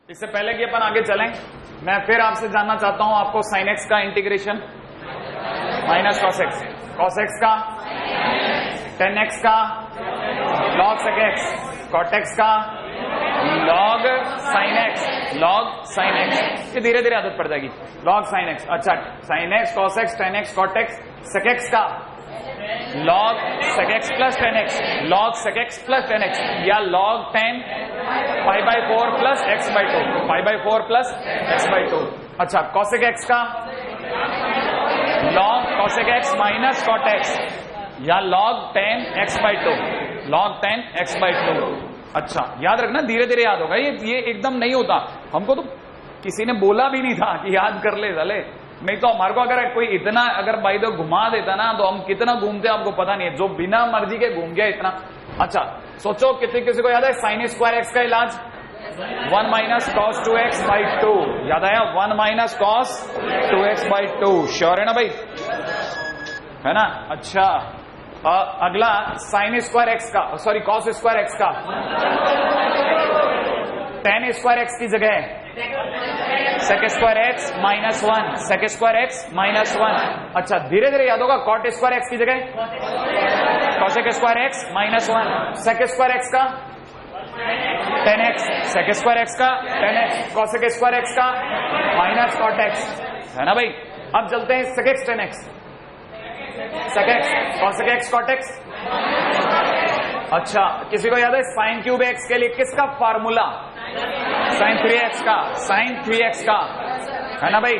इससे पहले कि अपन आगे चलें, मैं फिर आपसे जानना चाहता हूं आपको साइन एक्स का इंटीग्रेशन माइनस कॉस एक्स का, टेन एक्स का, log sec x, cot x का, लॉग साइन एक्स, ये धीरे धीरे आदत पड़ जाएगी। लॉग साइन एक्स, अच्छा sine x, cos x, tan x, cot x, sec x का, log sec x plus tan x, log sec x plus tan x, या log 10 π/4 plus x/2, π/4 plus x/2। अच्छा कॉसेक एक्स का, log cosec x minus cot x, या log 10 x/2, log 10 x/2। अच्छा याद रखना, धीरे धीरे याद होगा, ये एकदम नहीं होता। हमको तो किसी ने बोला भी नहीं था कि याद कर ले साले, नहीं तो हमारे को अगर कोई इतना अगर बाई द घुमा देता ना तो हम कितना घूमते आपको पता नहीं है, जो बिना मर्जी के घूम गया इतना। अच्छा सोचो किसी को याद है साइन स्क्वायर एक्स का इलाज, 1 माइनस कॉस 2x/2, याद आया? 1 माइनस कॉस 2x/2, श्योर है ना भाई, है ना? अच्छा अगला साइन स्क्वायर एक्स का, सॉरी कॉस स्क्वायर एक्स का, टेन स्क्वायर एक्स की जगह sec square x minus 1, sec square x minus 1। अच्छा धीरे धीरे याद होगा, कॉट स्क्वायर एक्स की जगह cosec square x minus 1, sec square x का 10x, सेक स्क्वायर एक्स का 10x, कॉसेक स्क्वायर एक्स का माइनस कॉट एक्स, है ना भाई? अब चलते हैं sec x 10x, sec x cosec x cot x. अच्छा किसी को याद है साइन क्यूब एक्स के लिए किसका फार्मूला? साइन 3x का, साइन 3x का, है ना भाई?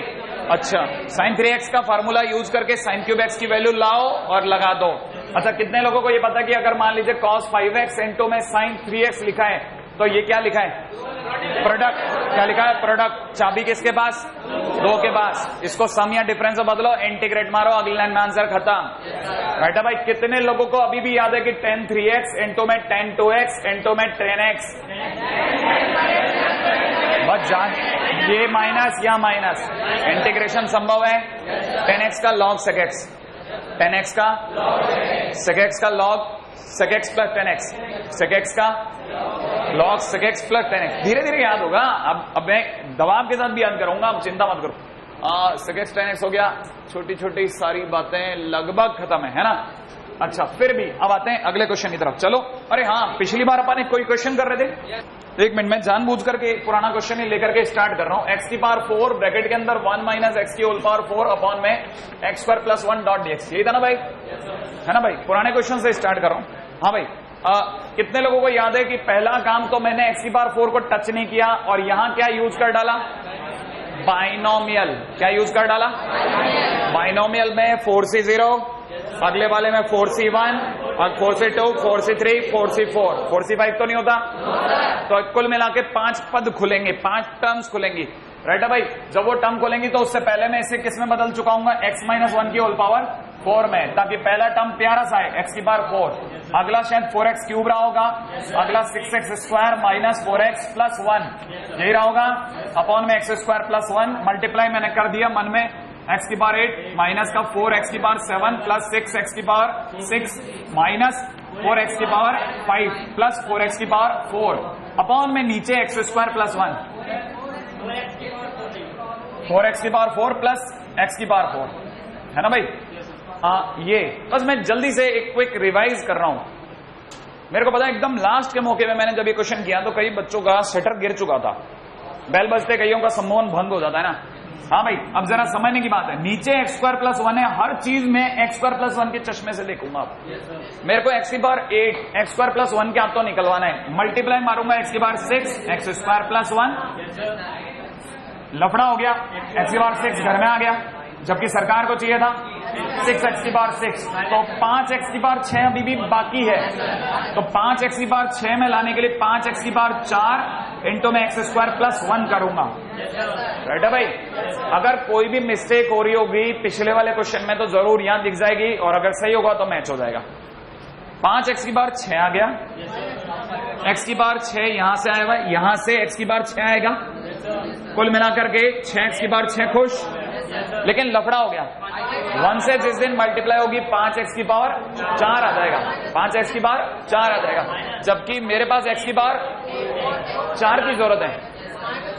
अच्छा साइन 3x का फार्मूला यूज करके साइन क्यूब एक्स की वैल्यू लाओ और लगा दो। अच्छा कितने लोगों को ये पता कि अगर मान लीजिए cos 5x इनटू में साइन 3x लिखा है तो ये क्या लिखा है? प्रोडक्ट। क्या लिखा है? प्रोडक्ट। चाबी किसके पास? 2 के पास। इसको सम या डिफरेंस में बदलो, इंटीग्रेट मारो, अगली लाइन में आंसर खत्म। बेटा भाई कितने लोगों को अभी भी याद है कि tan 3x इनटू में tan 2x इनटू में tan x? बस जान, ये माइनस या माइनस, इंटीग्रेशन संभव है। tan x का log sec x, tan x का sec x का log sec x plus tan x, sec x का log sec x plus tan x। धीरे धीरे याद होगा। अब मैं दबाव के साथ भी याद करूंगा, अब चिंता मत करो। sec x tan x हो गया, छोटी छोटी सारी बातें लगभग खत्म है ना? अच्छा फिर भी अब आते हैं अगले क्वेश्चन की तरफ। चलो, अरे हाँ पिछली बार अपन कोई क्वेश्चन कर रहे थे, एक मिनट में जानबूझ करके पुराना क्वेश्चन ही लेकर के स्टार्ट कर रहा हूं। x की पावर 4 ब्रैकेट के अंदर 1 माइनस एक्स की होल पावर 4 अपॉन में x square plus 1 dot dx, यही था ना भाई? है ना भाई? पुराने क्वेश्चन से स्टार्ट कर रहा हूं। हाँ भाई कितने लोगों को याद है कि पहला काम तो मैंने x की पावर 4 को टच नहीं किया और यहां क्या यूज कर डाला? बाइनोमियल। क्या यूज कर डाला? बाइनोमियल में 4c0, अगले वाले में 4c1 और 4c2, 4c3, 4c4, 4c5 तो नहीं होता? तो कुल मिला के 5 पद खुलेंगे, 5 टर्म्स खुलेंगी, राइट है भाई? जब वो टर्म खुलेंगी तो उससे पहले मैं इसे किस में बदल चुका हूं? x माइनस 1 की होल पावर 4 में, ताकि पहला टर्म प्यारा सा है x की पावर 4, अगला शायद 4x क्यूब रहा होगा, अगला 6x square minus 4x plus 1 यही रहा होगा, अपॉन में x स्क्वायर प्लस 1 मल्टीप्लाई मैंने कर दिया मन में, x की पावर 8 माइनस का 4x की पावर 7 प्लस 6x की पावर 6 माइनस 4x की पावर 5 प्लस 4x की पावर 4 अपॉन में नीचे x स्क्वायर प्लस 1, 4x की पावर 4 प्लस x की पावर 4, है ना भाई? ये बस मैं जल्दी से एक क्विक रिवाइज कर रहा हूं। मेरे को पता है एकदम लास्ट के मौके में मैंने जब ये क्वेश्चन किया तो कई बच्चों का शटर गिर चुका था, बेल बजते कईयों का सम्मोहन भंग हो जाता है ना। हाँ भाई अब जरा समझने की बात है, नीचे x स्क्वायर प्लस 1 है, हर चीज में x स्क्वायर प्लस 1 के चश्मे से देखूंगा। मेरे को x की पावर 8 x स्क्वायर प्लस 1 के हाथों निकलवाना है, मल्टीप्लाई मारूंगा x की पावर 6 x स्क्वायर प्लस 1, लफड़ा हो गया, x की पावर 6 घर में आ गया, जबकि सरकार को चाहिए था 6x की पावर 6, तो 5x की पावर 6 अभी भी बाकी है, तो 5x की पावर 6 में लाने के लिए 5x की पावर 4 इंटू में x स्क्वायर प्लस 1 करूंगा, राइट है भाई? अगर कोई भी मिस्टेक हो रही होगी पिछले वाले क्वेश्चन में तो जरूर यहां दिख जाएगी, और अगर सही होगा तो मैच हो जाएगा। 5x की पावर 6 आ गया, x की पावर 6 यहां से आएगा, यहां से x की पावर 6 आएगा, कुल मिलाकर के 6x की पावर 6 खुश, लेकिन लफड़ा हो गया, 1 से जिस दिन मल्टीप्लाई होगी 5x की पावर 4 आ जाएगा, 5x की पावर 4 आ जाएगा, जबकि मेरे पास x की पावर 4 की जरूरत है,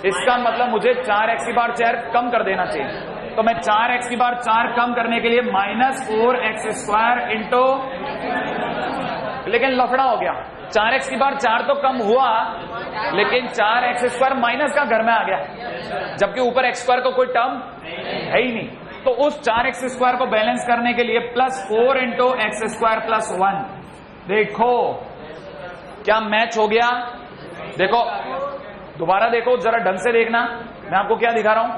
इसका मतलब मुझे 4x की पावर 4 कम कर देना चाहिए। तो मैं 4x की पावर 4 कम करने के लिए -4x² इंटू, लेकिन लफड़ा हो गया। 4x की पावर 4 तो कम हुआ, लेकिन 4x² माइनस का घर में आ गया, जबकि ऊपर x² को कोई टर्म है ही नहीं। तो उस 4x² को बैलेंस करने के लिए +4 इंटू x² + 1। देखो क्या मैच हो गया। देखो दोबारा देखो, जरा ढंग से देखना, मैं आपको क्या दिखा रहा हूं।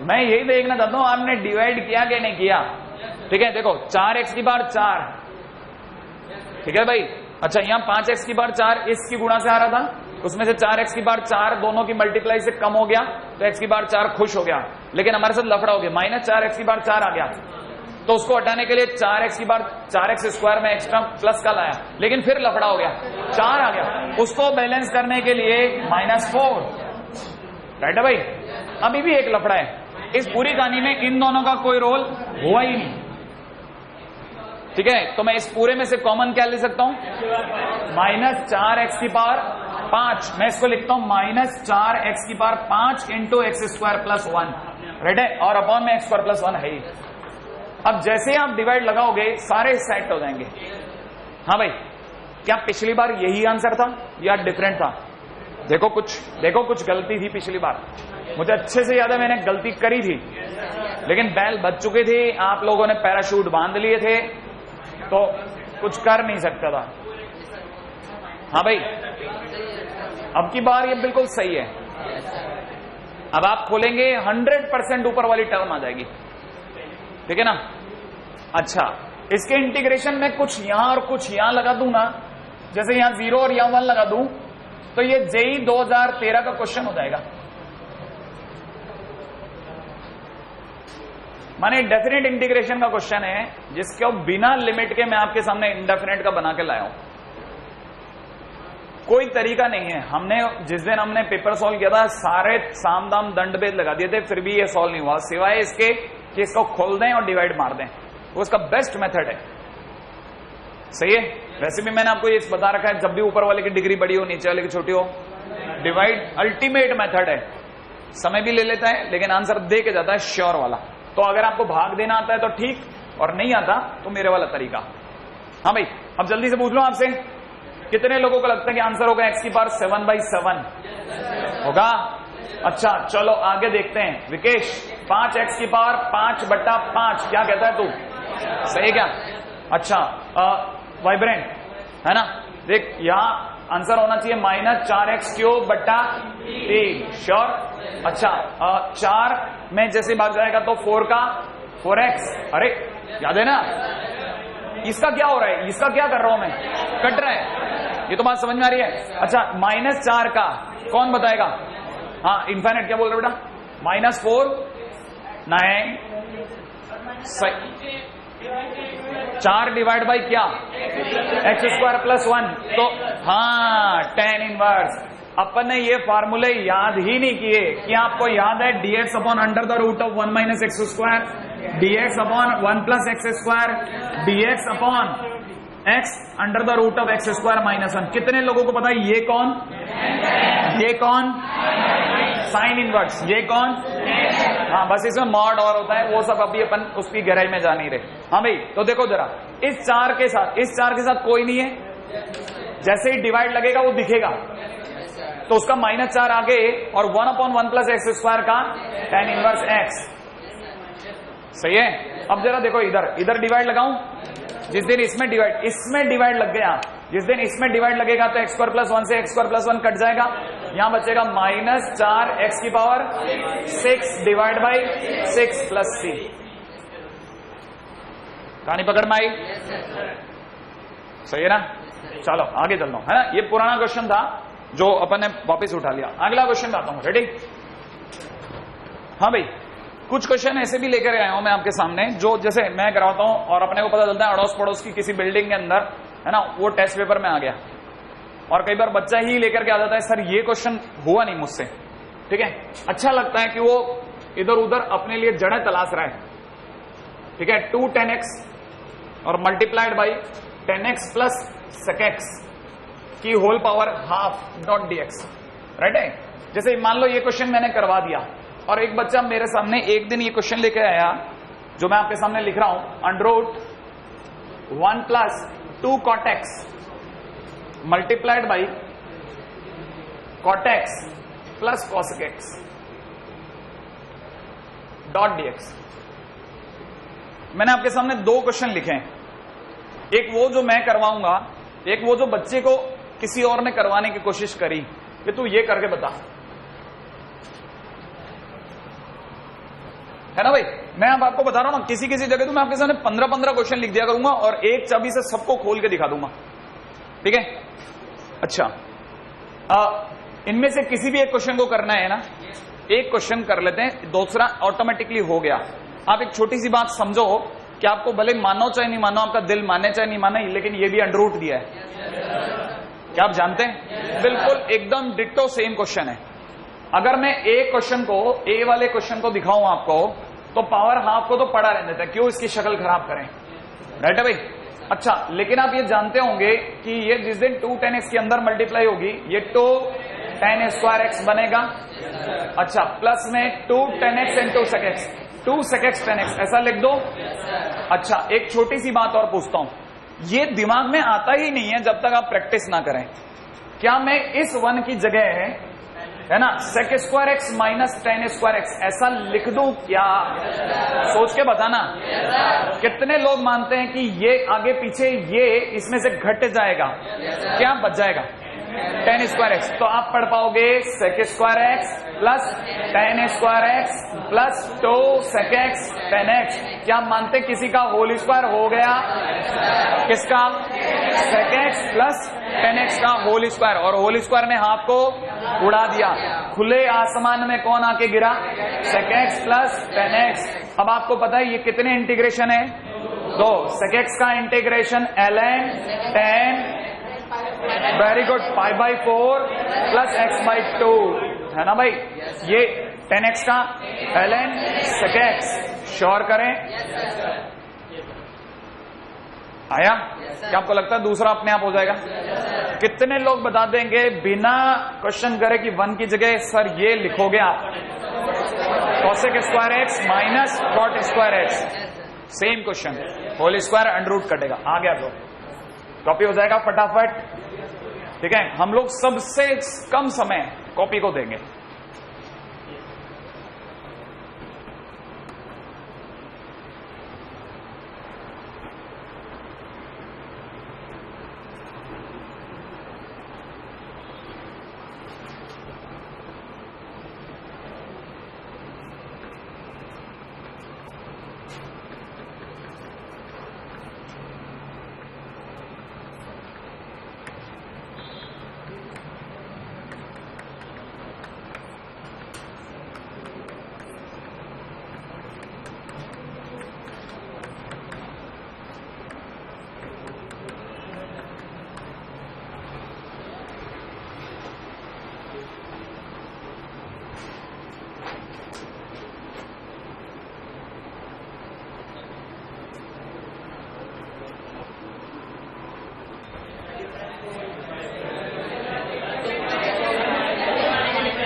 मैं यही देखना चाहता हूं आपने डिवाइड किया कि नहीं किया। ठीक है, देखो 4x की पावर 4, ठीक है भाई। अच्छा, यहां 5x की पावर 4 इसकी गुणा से आ रहा था, उसमें से 4x की पावर 4 दोनों की मल्टीप्लाई से कम हो गया, तो x की पावर 4 खुश हो गया। लेकिन हमारे साथ लफड़ा हो गया, -4x की पावर 4 आ गया, तो उसको हटाने के लिए 4x की पावर 4x² में एक्स्ट्रा प्लस का लाया, लेकिन फिर लफड़ा हो गया, 4 आ गया। उसको बैलेंस करने के लिए -4, राइट है भाई। अभी भी एक लफड़ा है। इस पूरी कहानी में इन दोनों का कोई रोल हुआ ही नहीं, ठीक है। तो मैं इस पूरे में से कॉमन क्या ले सकता हूं, -4x की पावर 5। मैं इसको लिखता हूं -4x की पावर 5 इंटू x² + 1, राइट है। और अपॉन में x² + 1 है ही। अब जैसे आप डिवाइड लगाओगे सारे सेट हो जाएंगे। हाँ भाई, क्या पिछली बार यही आंसर था या डिफरेंट था? देखो कुछ गलती थी पिछली बार, मुझे अच्छे से याद है मैंने गलती करी थी, लेकिन बैल बच चुके थे, आप लोगों ने पैराशूट बांध लिए थे, तो कुछ कर नहीं सकता था। हाँ भाई, अब की बार ये बिल्कुल सही है। अब आप खोलेंगे 100% ऊपर वाली टर्म आ जाएगी, ठीक है ना। अच्छा, इसके इंटीग्रेशन में कुछ यहां और कुछ यहां लगा दूं ना, जैसे यहां 0 और यहां 1 लगा दूं, तो ये जेई 2013 का क्वेश्चन हो जाएगा। माने डेफिनेट इंटीग्रेशन का क्वेश्चन है, जिसको बिना लिमिट के मैं आपके सामने इंडेफिनेट का बना के लाया हूं। कोई तरीका नहीं है। हमने जिस दिन हमने पेपर सॉल्व किया था, सारे साम दाम दंड भेद लगा दिए थे, फिर भी ये सॉल्व नहीं हुआ, सिवाय इसके कि इसको खोल दें और डिवाइड मार दें। वो इसका बेस्ट मेथड है, सही है। वैसे भी मैंने आपको ये बता रखा है, जब भी ऊपर वाले की डिग्री बड़ी हो नीचे वाले की छोटी हो, डिवाइड अल्टीमेट मेथड है। समय भी ले लेता है, लेकिन आंसर दे के जाता है श्योर वाला। तो अगर आपको भाग देना आता है तो ठीक, और नहीं आता तो मेरे वाला तरीका। हाँ भाई, अब जल्दी से पूछ लो आपसे, कितने लोगों को लगता है कि आंसर होगा x की पावर 7/7 होगा? अच्छा चलो आगे देखते हैं। विकेश, 5x की पावर 5/5 क्या कहता है तू, सही क्या? अच्छा, वाइब्रेंट है ना, देख यहां आंसर होना चाहिए -4x³ श्योर। अच्छा, 4 में जैसे भाग जाएगा तो 4 का 4x, अरे याद है ना। इसका क्या हो रहा है, इसका क्या कर रहा हूं मैं, कट रहा है, ये तो बात समझ में आ रही है। अच्छा, -4 का कौन बताएगा? हाँ, इनफाइनाइट क्या बोल रहे बेटा, -4 9 4 डिवाइड बाई क्या, x² + 1, तो हाँ tan इनवर्स। अपन ने ये फार्मूले याद ही नहीं किए। क्या आपको याद है dx/√1 - x², dx/1 + x², dx/x √x² - 1। कितने लोगों को पता है ये कौन, ये कौन, साइन इनवर्स, ये कौन? हाँ, बस इसमें मॉड और होता है, वो सब अभी अपन उसकी गहराई में जा नहीं रहे। हाँ भाई, तो देखो जरा, इस 4 के साथ कोई नहीं है, जैसे ही डिवाइड लगेगा वो दिखेगा, तो उसका -4 आगे और 1/1 + x² का tan इनवर्स x, सही है। अब जरा देखो, इधर डिवाइड लगाऊं, जिस दिन इसमें डिवाइड लग गया, जिस दिन इसमें डिवाइड लगेगा तो x² + 1 से x² + 1 कट जाएगा, यहां बचेगा -4x की पावर 6 डिवाइड बाई 6 + c। कहानी पकड़ में आई, सही है ना। चलो आगे चलता हूं, है ना। ये पुराना क्वेश्चन था जो अपन ने वापस उठा लिया। अगला क्वेश्चन लाता हूं, रेडी? हाँ भाई, कुछ क्वेश्चन ऐसे भी लेकर आया हूं मैं आपके सामने, जो जैसे मैं कराता हूं और अपने को पता चलता है अड़ोस पड़ोस की किसी बिल्डिंग के अंदर, है ना, वो टेस्ट पेपर में आ गया। और कई बार बच्चा ही लेकर के आ जाता है, सर ये क्वेश्चन हुआ नहीं मुझसे, ठीक है। अच्छा लगता है कि वो इधर उधर अपने लिए जड़ें तलाश रहा है, ठीक है। 2 10x और multiplied by 10x + sec x की होल पावर ½ dx, राइट है। जैसे मान लो ये क्वेश्चन मैंने करवा दिया और एक बच्चा मेरे सामने एक दिन ये क्वेश्चन लेके आया जो मैं आपके सामने लिख रहा हूं, under root 1 plus 2 cot x multiplied by cot x plus cosec x dot dx। मैंने आपके सामने दो क्वेश्चन लिखे हैं, एक वो जो मैं करवाऊंगा, एक वो जो बच्चे को किसी और ने करवाने की कोशिश करी कि तू ये करके बता, है ना भाई। मैं अब आपको बता रहा हूं ना, किसी किसी जगह तो मैं आपके सामने 15-15 क्वेश्चन लिख दिया करूंगा और एक चाबी से सबको खोल के दिखा दूंगा, ठीक है। अच्छा, इनमें से किसी भी एक क्वेश्चन को करना है ना, एक क्वेश्चन कर लेते हैं, दूसरा ऑटोमेटिकली हो गया। आप एक छोटी सी बात समझो कि आपको भले मानो चाहे नहीं मानो, आपका दिल माने चाहे नहीं माने, लेकिन ये भी अंडर रूट दिया है, क्या आप जानते हैं? बिल्कुल एकदम डिट्टो सेम क्वेश्चन है। अगर मैं ए क्वेश्चन को, ए वाले क्वेश्चन को दिखाऊं आपको, तो पावर हाफ को तो पढ़ा रहने देता है, क्यों इसकी शक्ल खराब करें, राइट है भाई। अच्छा, लेकिन आप ये जानते होंगे कि ये जिस दिन 2 tan x के अंदर मल्टीप्लाई होगी, ये 2 tan स्क्वायर x बनेगा। अच्छा, प्लस में 2 tan x into sec x, 2 sec x tan x, ऐसा लिख दो। अच्छा, एक छोटी सी बात और पूछता हूं, ये दिमाग में आता ही नहीं है जब तक आप प्रैक्टिस ना करें। क्या मैं इस 1 की जगह है ना sec square x minus tan square x ऐसा लिख दूं क्या? सोच के बताना। कितने लोग मानते हैं कि ये आगे पीछे ये इसमें से घट जाएगा, क्या बच जाएगा? tan square x। तो आप पढ़ पाओगे sec square x plus tan square x plus 2 sec x tan x। क्या मानते किसी का होल स्क्वायर हो गया? किसका? sec x plus tan x का होल स्क्वायर, और होल स्क्वायर ने हाफ को उड़ा दिया। खुले आसमान में कौन आके गिरा? sec x plus tan x। अब आपको पता है ये कितने इंटीग्रेशन है? 2। sec x का integration ln tan, very good, 5/4 plus x/2, है ना भाई। ये tan x का ln sec x, श्योर करें, आया? क्या आपको लगता है दूसरा अपने आप हो जाएगा? कितने लोग बता देंगे बिना क्वेश्चन करे कि 1 की जगह सर ये लिखोगे आप cosec square x minus cot square x, same question, whole square under root कटेगा, आ गया तो कॉपी हो जाएगा फटाफट, ठीक है। हम लोग सबसे कम समय कॉपी को देंगे।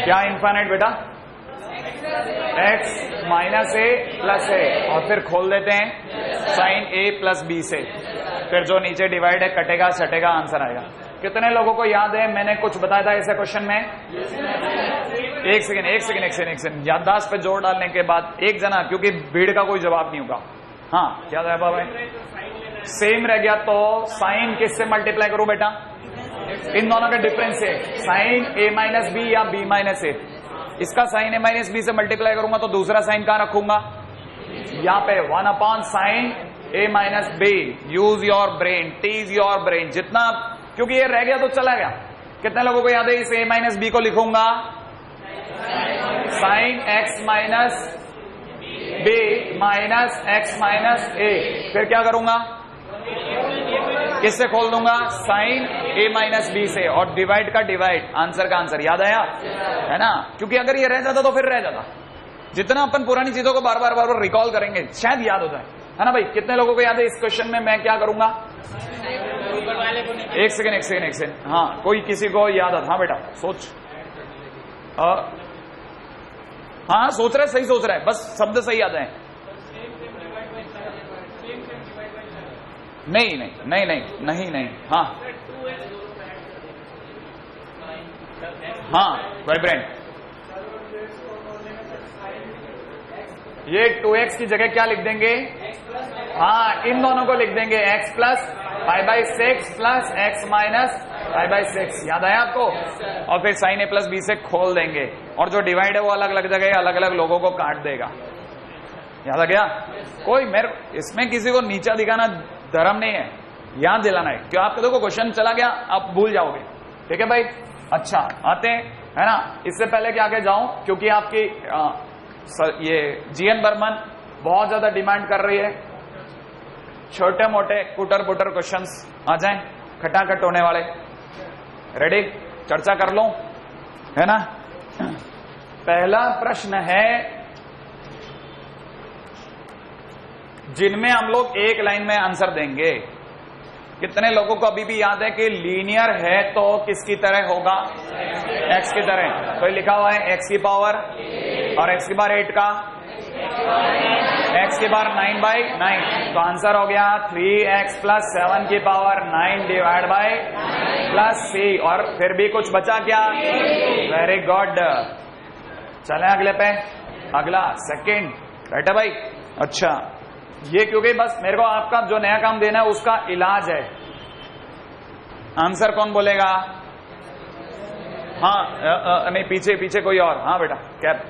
क्या इनफाइनाइट बेटा? x minus a plus a, और फिर खोल देते हैं साइन a प्लस b से, फिर जो नीचे डिवाइड है कटेगा सटेगा, आंसर आएगा। कितने लोगों को याद है मैंने कुछ बताया था ऐसे क्वेश्चन में? एक सेकंड, याददाश्त पे जोर डालने के बाद एक जना, क्योंकि भीड़ का कोई जवाब नहीं होगा। हाँ, क्या था बाबा? सेम रह गया तो साइन किससे मल्टीप्लाई करूं बेटा? इन दोनों का डिफरेंस है साइन a माइनस बी या b माइनस ए। इसका साइन a माइनस बी से मल्टीप्लाई करूंगा तो दूसरा साइन कहां रखूंगा? यहाँ पे 1 sine a minus b. Use your brain, tease your brain, जितना, क्योंकि ये रह गया तो चला गया। कितने लोगों को याद है इस a माइनस बी को लिखूंगा sine x minus b minus x minus a, फिर क्या करूंगा? किससे खोल दूंगा? साइन a माइनस बी से, और डिवाइड का डिवाइड, आंसर का आंसर। याद आया? है ना? क्योंकि अगर ये रह जाता तो फिर रह जाता। जितना अपन पुरानी चीजों को बार बार रिकॉल करेंगे शायद याद हो जाए, है ना भाई। कितने लोगों को याद है इस क्वेश्चन में मैं क्या करूंगा? एक सेकेंड, हाँ, कोई किसी को याद आता? हाँ बेटा सोच, हाँ सोच रहे, सही सोच रहे हैं, बस शब्द सही आ जाए। नहीं नहीं नहीं नहीं नहीं नहीं, हाँ हाँ वाइब्रेंट। ये 2x की जगह क्या लिख देंगे? हाँ इन दोनों को लिख देंगे, x plus pi by 6 plus x minus pi by 6। याद आया आपको? और फिर साइन a प्लस b से खोल देंगे, और जो डिवाइड है वो अलग अलग जगह अलग अलग लोगों को काट देगा। याद आ गया? कोई मेरे इसमें किसी को नीचा दिखाना धर्म नहीं है, याद दिलाना है। क्यों? आपको देखो क्वेश्चन चला गया, आप भूल जाओगे। ठीक है भाई? अच्छा आते हैं, है ना। इससे पहले कि आगे जाऊं, क्योंकि आपकी ये जीएन बर्मन बहुत ज्यादा डिमांड कर रही है, छोटे मोटे कुटर पुटर क्वेश्चंस आ जाएं, खटाखट होने वाले। रेडी? चर्चा कर लो, है ना। पहला प्रश्न है जिनमें हम लोग एक लाइन में आंसर देंगे। कितने लोगों को अभी भी याद है कि लीनियर है तो किसकी तरह होगा? x की तरह। तो लिखा हुआ है x की पावर और x की बार 8 का, x की बार 9/9। तो आंसर हो गया 3x प्लस 7 की power 9 divide by plus c। और फिर भी कुछ बचा क्या? Very good. चले अगले पे। अगला सेकंड, राइट है भाई? अच्छा ये क्योंकि बस मेरे को आपका जो नया काम देना है उसका इलाज है। आंसर कौन बोलेगा? हाँ नहीं, पीछे पीछे कोई और। हाँ बेटा कैप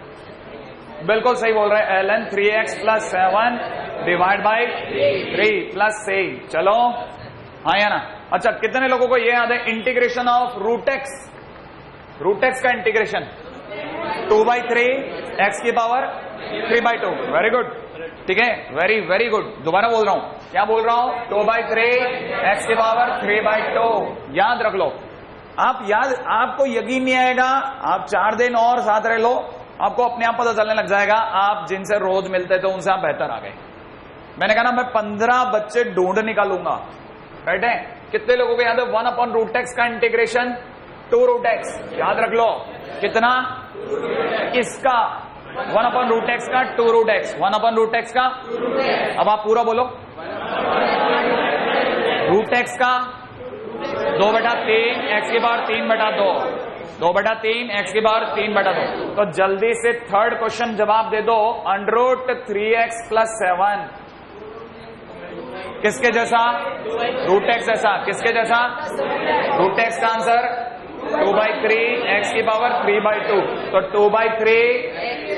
बिल्कुल सही बोल रहे हैं। ln 3x plus 7 divide by 3 plus 6। चलो हाँ या ना? अच्छा कितने लोगों को ये याद है इंटीग्रेशन ऑफ रूट एक्स का इंटीग्रेशन 2/3 x की पावर 3/2। वेरी गुड, ठीक है, वेरी वेरी गुड। दोबारा बोल रहा हूं, क्या बोल रहा हूं? 2/3 x की पावर 3/2। याद रख लो। आपको यकीन नहीं आएगा, आप 4 दिन और साथ रह लो, आपको अपने आप पता चलने लग जाएगा। आप जिनसे रोज मिलते थे उनसे आप बेहतर आ गए। मैंने कहा ना मैं 15 बच्चे ढूंढ निकालूंगा, राइट है। कितने लोगों को याद है 1/√x का इंटीग्रेशन 2√x? याद रख लो। कितना? इसका 1/√x का 2√x, 1/√x का। अब आप पूरा बोलो। √x का 2/3 x की बार 3/2, 2/3 x की बार 3/2। तो जल्दी से थर्ड क्वेश्चन जवाब दे दो। √3x प्लस 7 किसके जैसा? √x जैसा। किसके जैसा? √x का आंसर 2/3 x की पावर 3/2। तो 2/3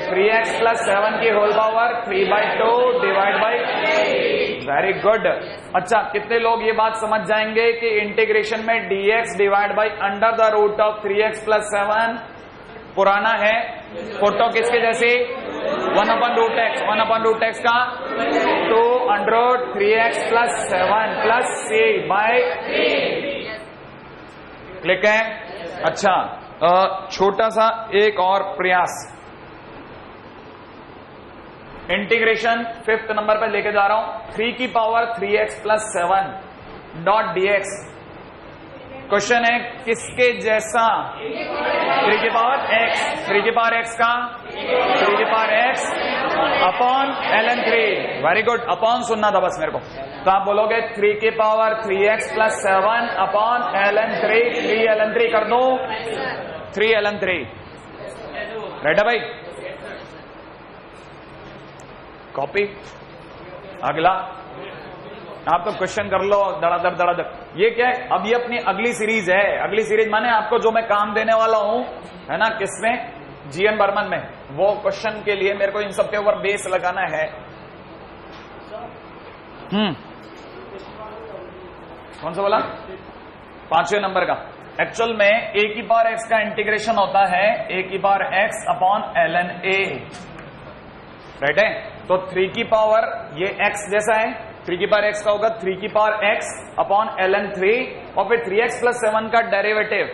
3x प्लस 7 की whole power 3/2 divide by. Very good. अच्छा कितने लोग ये बात समझ जाएंगे कि इंटीग्रेशन में dx divide by under the root of 3x plus 7 पुराना है। फोटो किसके जैसे? 1/√x, 1/√x का 2√3x plus 7 plus c by. Click है? अच्छा छोटा सा एक और प्रयास। इंटीग्रेशन 5th नंबर पर लेके जा रहा हूं। 3 की power 3x plus 7 dot dx। Question है किसके जैसा? 3 की पावर x, 3 की पावर x का 3 की power x upon ln 3। Very good. Upon सुनना था बस मेरे को। तो आप बोलोगे 3 की power 3x plus 7 upon ln 3। 3 ln 3 कर दो, 3 ln 3। राइट है भाई? कॉपी। अगला आप तो क्वेश्चन कर लो धड़ाधड़ धड़ाधड़। ये क्या है? अब ये अपनी अगली सीरीज है। अगली सीरीज माने आपको जो मैं काम देने वाला हूं, है ना, किसमें? जीएन बर्मन में। वो क्वेश्चन के लिए मेरे को इन सब के ऊपर बेस लगाना है। कौन सा बोला? 5वें नंबर का। एक्चुअल में a की पावर x का इंटीग्रेशन होता है a की power x upon ln a, right है। तो 3 की पावर ये x जैसा है, 3 की पावर x का होगा 3 की पावर x अपॉन ln 3 और फिर 3x प्लस 7 का डेरिवेटिव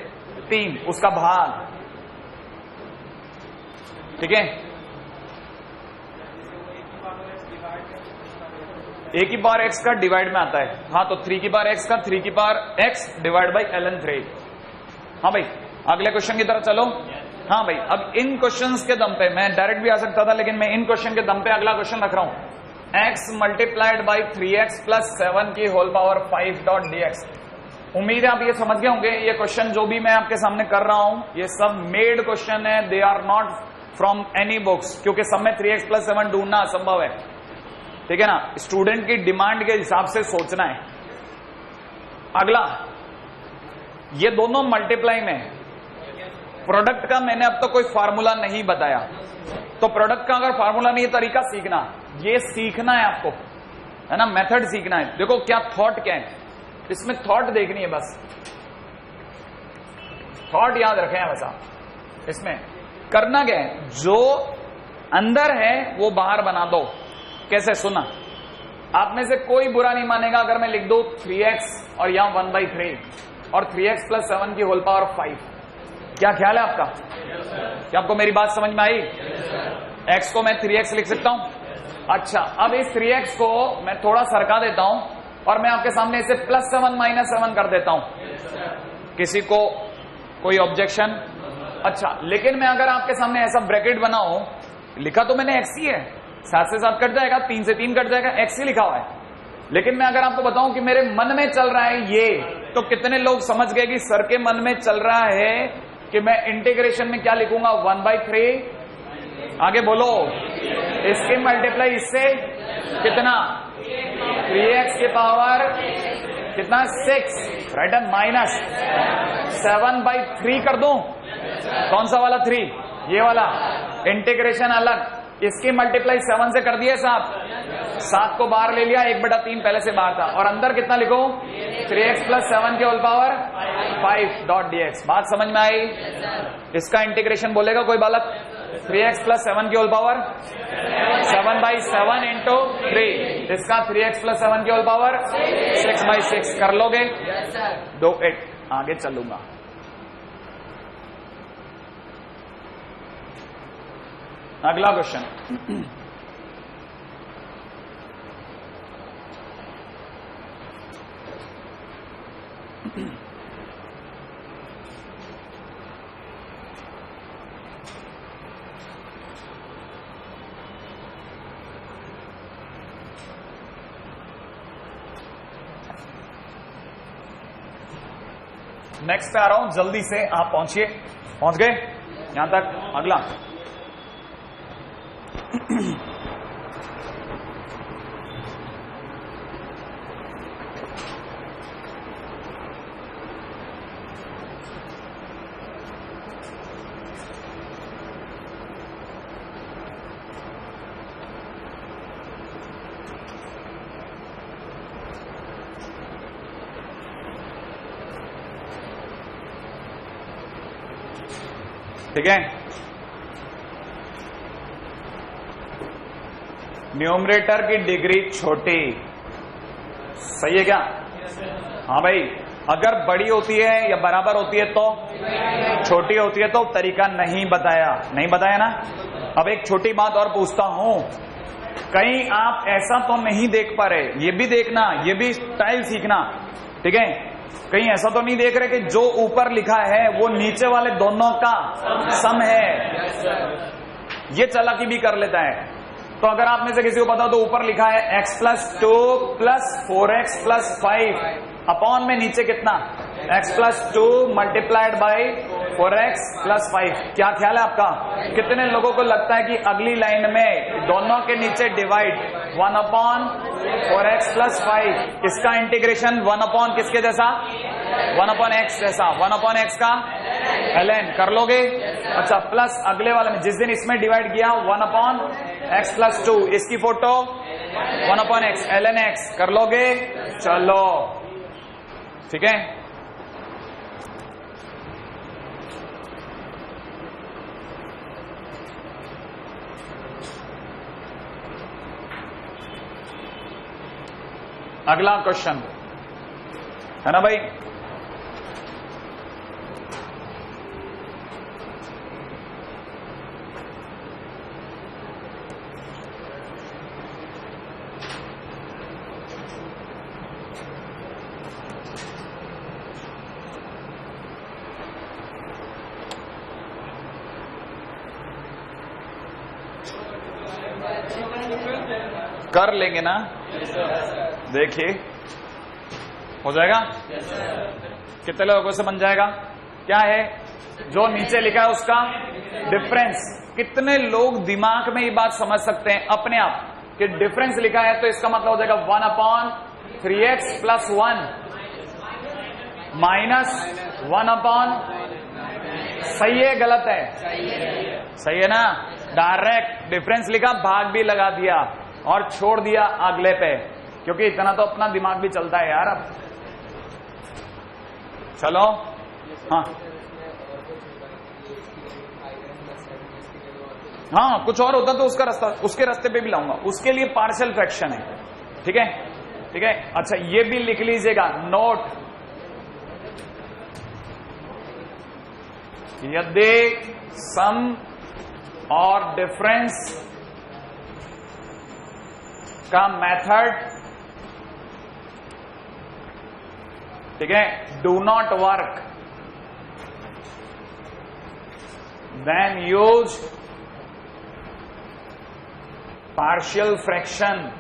3 उसका भाग, ठीक है। a की पावर x का डिवाइड में आता है। हाँ तो 3 की पावर x का 3 की power x divide by ln 3। हाँ भाई अगले क्वेश्चन की तरफ चलो। हाँ भाई, अब इन क्वेश्चंस के दम पे मैं डायरेक्ट भी आ सकता था, लेकिन मैं इन क्वेश्चन के दम पे अगला क्वेश्चन रख रहा हूं। x multiplied by 3x plus 7 की होल पावर 5 डॉट dx। उम्मीद है आप ये समझ गए होंगे। ये क्वेश्चन जो भी मैं आपके सामने कर रहा हूं, ये सब मेड क्वेश्चन है, they are not from any books, क्योंकि सब में 3x प्लस 7 ढूंढना असंभव है। ठीक है ना, स्टूडेंट की डिमांड के हिसाब से सोचना है। अगला, ये दोनों मल्टीप्लाई में प्रोडक्ट का मैंने अब तक कोई फार्मूला नहीं बताया, तो प्रोडक्ट का अगर फार्मूला नहीं है, तरीका सीखना, ये सीखना है आपको, है ना, मेथड सीखना है। देखो क्या थॉट क्या है इसमें, थॉट देखनी है बस, थॉट याद रखें बस आप। इसमें करना क्या है, जो अंदर है वो बाहर बना दो। कैसे, सुना, आप में से कोई बुरा नहीं मानेगा अगर मैं लिख दूं 3x और यहां 1/3 और 3x प्लस 7 की होल पावर 5। क्या ख्याल है आपका? क्या आपको मेरी बात समझ में आई? x को मैं 3x लिख सकता हूं। अच्छा, अब इस 3x को मैं थोड़ा सरका देता हूं और मैं आपके सामने इसे +7 -7 कर देता हूं। किसी को कोई ऑब्जेक्शन? अच्छा, लेकिन मैं अगर आपके सामने ऐसा ब्रैकेट बनाऊं, लिखा तो मैंने x ही है, 7 से 7 कट जाएगा, 3 से 3 कट जाएगा, x ही लिखा हुआ है। लेकिन मैं अगर आपको बताऊं कि मेरे मन में चल रहा है ये, तो कितने लोग समझ गए कि सर के मन में चल रहा है कि मैं इंटीग्रेशन में क्या लिखूंगा, 1/3। आगे बोलो, इसके मल्टीप्लाई इससे कितना, 3x की पावर कितना, 6, राइट है, माइनस 7/3 कर दूं। कौन सा वाला 3? ये वाला। इंटीग्रेशन अलग, इसकी मल्टीप्लाई 7 से कर दिए साहब, 7 को बाहर ले लिया, 1/3 पहले से बाहर था, और अंदर कितना लिखो, 3x प्लस 7 की होल पावर 5 डॉट dx। बात समझ में आई? इसका इंटीग्रेशन बोलेगा कोई बालक, 3x प्लस 7 की होल पावर 7/7 इंटू 3, इसका 3x प्लस 7 की होल पावर 6/6 कर लोगे? 2/8। आगे चलूंगा। अगला क्वेश्चन, नेक्स्ट पे आ रहा हूं, जल्दी से आप पहुंचिए। पहुंच गए यहां तक? अगला, ठीक है। न्यूमरेटर की डिग्री छोटी, सही है क्या? हाँ भाई, अगर बड़ी होती है या बराबर होती है तो, छोटी होती है तो तरीका नहीं बताया, नहीं बताया ना। अब एक छोटी बात और पूछता हूं, कहीं आप ऐसा तो नहीं देख पा रहे, ये भी देखना, ये भी स्टाइल सीखना, ठीक है। कहीं ऐसा तो नहीं देख रहे कि जो ऊपर लिखा है वो नीचे वाले दोनों का सम है, ये चालाकी भी कर लेता है। तो अगर आप में से किसी को पता तो ऊपर लिखा है x plus 2 plus 4x plus 5 upon में नीचे कितना, x plus 2 multiplied by 4x plus 5। क्या ख्याल है आपका? कितने लोगों को लगता है कि अगली लाइन में दोनों के नीचे डिवाइड 1 अपॉन 4x प्लस 5, इसका इंटीग्रेशन 1 अपॉन किसके जैसा, 1 अपॉन x जैसा, 1 अपॉन x का ln कर लोगे? अच्छा, प्लस अगले वाले में जिस दिन इसमें डिवाइड किया 1 अपॉन x प्लस 2, इसकी photo 1 upon x ln x कर लोगे? चलो ठीक है। अगला क्वेश्चन है ना भाई, कर लेंगे ना? देखिए हो जाएगा। कितने लोगों से बन जाएगा? क्या है जो नीचे लिखा है उसका डिफरेंस? कितने लोग दिमाग में ये बात समझ सकते हैं अपने आप कि डिफरेंस लिखा है तो इसका मतलब हो जाएगा 1/3x + 1 - 1/। सही है गलत है? सही है ना? डायरेक्ट डिफरेंस लिखा, भाग भी लगा दिया और छोड़ दिया अगले पे, क्योंकि इतना तो अपना दिमाग भी चलता है यार। अब चलो हाँ हाँ, कुछ और होता तो उसका रास्ता उसके रास्ते पे भी लाऊंगा, उसके लिए पार्शियल फ्रैक्शन है। ठीक है ठीक है। अच्छा ये भी लिख लीजिएगा नोट, यदि सम और डिफरेंस का मेथड, ठीक है, do not work, then use partial fraction.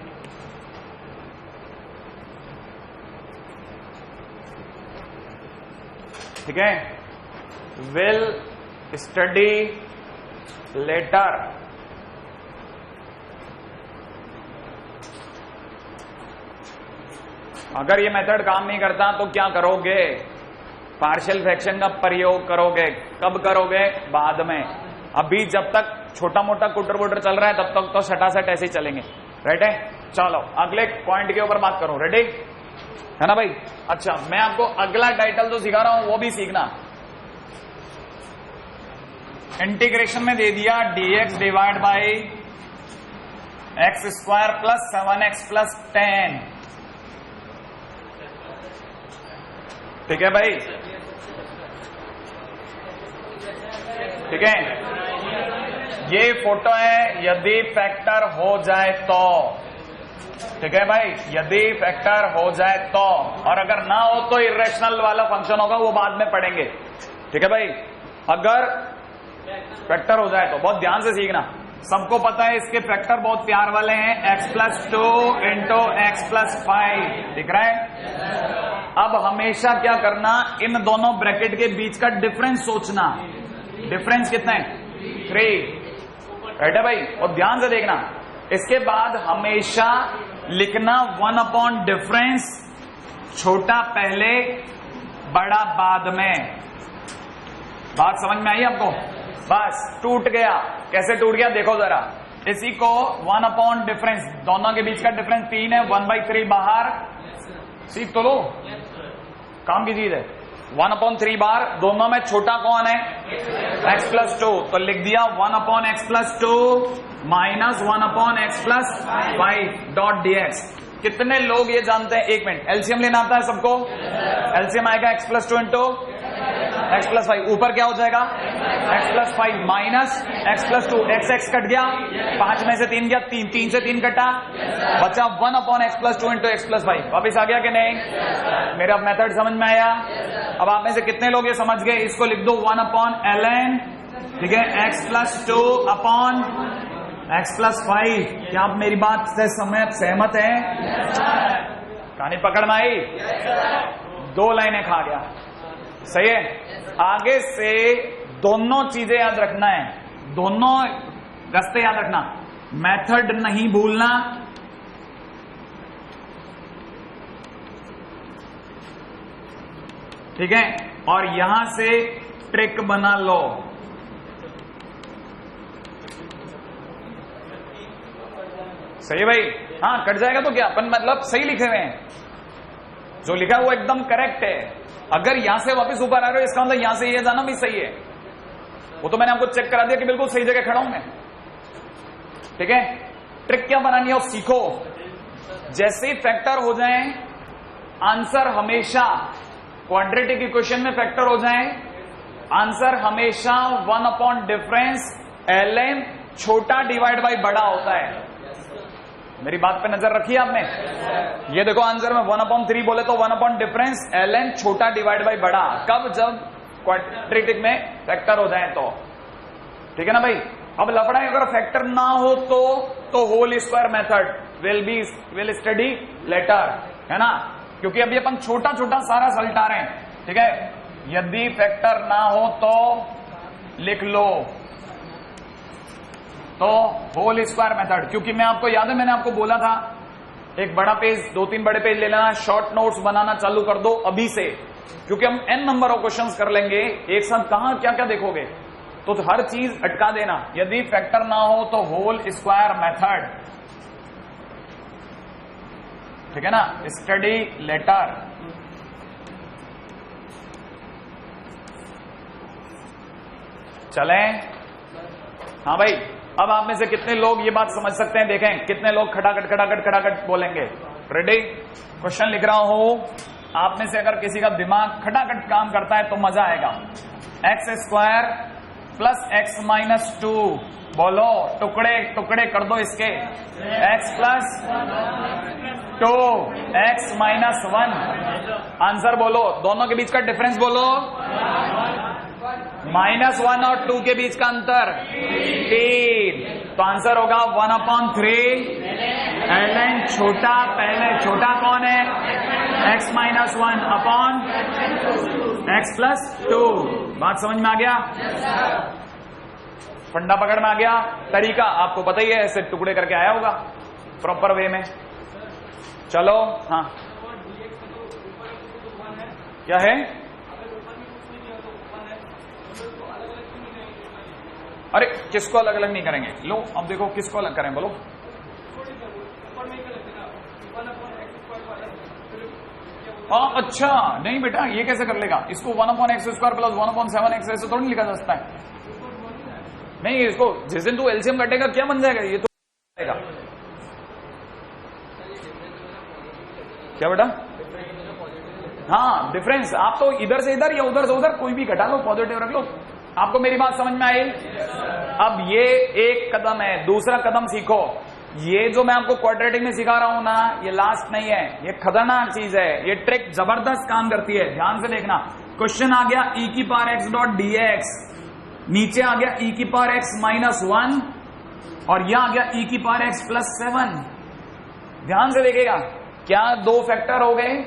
ठीक है, विल स्टडी लेटर। अगर ये मेथड काम नहीं करता तो क्या करोगे? पार्शियल फ्रैक्शन का प्रयोग करोगे। कब करोगे? बाद में। अभी जब तक छोटा मोटा कुटर वुटर चल रहा है तब तक तो सटासट ऐसे ही चलेंगे। राइट है? चलो अगले पॉइंट के ऊपर बात करो। रेडी है ना भाई? अच्छा मैं आपको अगला टाइटल तो सिखा रहा हूं, वो भी सीखना। इंटीग्रेशन में दे दिया dx divide by x² + 7x + 10। ठीक है भाई? ठीक है, ये फोटो है यदि फैक्टर हो जाए तो। ठीक है भाई? यदि फैक्टर हो जाए तो, और अगर ना हो तो इरेशनल वाला फंक्शन होगा, वो बाद में पढ़ेंगे। ठीक है भाई? अगर फैक्टर हो जाए तो, बहुत ध्यान से सीखना। सबको पता है इसके फैक्टर बहुत प्यार वाले हैं, x + 2 × x + 5। दिख रहा है? अब हमेशा क्या करना, इन दोनों ब्रैकेट के बीच का डिफरेंस सोचना। डिफरेंस कितना है? 3। राइट है भाई? और ध्यान से देखना, इसके बाद हमेशा लिखना 1/डिफरेंस, छोटा पहले बड़ा बाद में। बात समझ में आई आपको? बस टूट गया। कैसे टूट गया देखो जरा। इसी को 1/डिफरेंस, दोनों के बीच का डिफरेंस 3 है, 1/3 बाहर। सीख तो लो, काम की चीज है। 1/3 बार, दोनों में छोटा कौन है? x + 2। तो लिख दिया 1/x + 2 - 1/x + 5 dx। कितने लोग ये जानते हैं? एक मिनट, एलसीएम लेना आता है सबको? एलसीएम आएगा x + 2 × x + 5। ऊपर क्या हो जाएगा? x + 5 - x + 2। x कट गया, 5 में से 3 गया, 3 से 3 कटा, बचा 1/x + 2 × x + 5। वापिस आ गया कि नहीं? मेरा मेथड समझ में आया? अब आप में से कितने लोग ये समझ गए? इसको लिख दो 1/ln, ठीक है, x + 2/x + 5। क्या आप मेरी बात से सहमत हैं? कहानी पकड़ में आई? 2 लाइनें खा गया। सही है? आगे से दोनों चीजें याद रखना है, दोनों रास्ते याद रखना, मेथड नहीं भूलना। ठीक है? और यहां से ट्रिक बना लो। सही है भाई? हाँ, कट जाएगा तो क्या, अपन मतलब सही लिखे हुए हैं, जो लिखा है वो एकदम करेक्ट है। अगर यहां से वापस ऊपर आ रहे हो इसका मतलब यहां से ये जाना भी सही है। वो तो मैंने आपको चेक करा दिया कि बिल्कुल सही जगह खड़ा हूं मैं। ठीक है? ट्रिक क्या बनानी है वो सीखो। जैसे ही फैक्टर हो जाए, आंसर हमेशा क्वाड्रेटिक इक्वेशन में फैक्टर हो जाए, आंसर हमेशा 1/डिफरेंस ln छोटा डिवाइड बाई बड़ा होता है। मेरी बात पे नजर रखी आपने? ये देखो आंसर में 1/3 बोले तो 1/डिफरेंस ln छोटा डिवाइड बाई बड़ा। कब? जब क्वाड्रेटिक में फैक्टर हो जाए तो। ठीक है ना भाई? अब लफड़ा है, अगर फैक्टर ना हो तो whole square method. Will study later, है ना, क्योंकि अभी अपन छोटा छोटा सारा सलटा रहे हैं, ठीक है। यदि फैक्टर ना हो तो लिख लो, तो होल स्क्वायर मेथड, क्योंकि मैं आपको याद है मैंने आपको बोला था एक बड़ा पेज, 2-3 बड़े पेज ले लेना, शॉर्ट नोट्स बनाना चालू कर दो अभी से, क्योंकि हम n नंबर ऑफ क्वेश्चंस कर लेंगे एक साथ, कहां क्या क्या देखोगे, तो हर चीज अटका देना। यदि फैक्टर ना हो तो होल स्क्वायर मेथड, ठीक है ना, स्टडी लेटर। चलें, हाँ भाई, अब आप में से कितने लोग ये बात समझ सकते हैं, देखें कितने लोग खटाखट खटाखट खटाखट बोलेंगे। रेडी, क्वेश्चन लिख रहा हूं, आप में से अगर किसी का दिमाग खटाखट काम करता है तो मजा आएगा। X square plus x minus 2, बोलो, टुकड़े टुकड़े कर दो इसके, x plus 2 x minus 1, answer बोलो, दोनों के बीच का डिफरेंस बोलो, -1 और 2 के बीच का अंतर 3, तो आंसर होगा 1/3 ln छोटा, पहले छोटा कौन है, x minus 1 upon x plus 2। बात समझ में आ गया, फंडा पकड़ में आ गया, तरीका आपको पता ही है, ऐसे टुकड़े करके आया होगा प्रॉपर वे में। चलो, हाँ क्या है, अरे किसको अलग अलग नहीं करेंगे, लो अब देखो किसको अलग करें, बोलो। हाँ अच्छा, नहीं बेटा ये कैसे कर लेगा, इसको 1/x² प्लस 1/7x ऐसे थोड़ी लिखा जा सकता है, नहीं इसको जिस दिन तू एलसीएम कटेगा क्या बन जाएगा, ये तो क्या बेटा, हाँ डिफरेंस, आप तो इधर से इधर या उधर से उधर कोई भी घटा लो, पॉजिटिव रख लो। आपको मेरी बात समझ में आई। अब ये एक कदम है, दूसरा कदम सीखो। ये जो मैं आपको क्वाड्रेटिक में सिखा रहा हूं ना, ये लास्ट नहीं है, ये खतरनाक चीज है, ये ट्रिक जबरदस्त काम करती है, ध्यान से देखना। क्वेश्चन आ गया e⁻x.dx, नीचे आ गया e⁻x-1 और यहां आ गया e⁻x+7। ध्यान से देखेगा, क्या दो फैक्टर हो गए?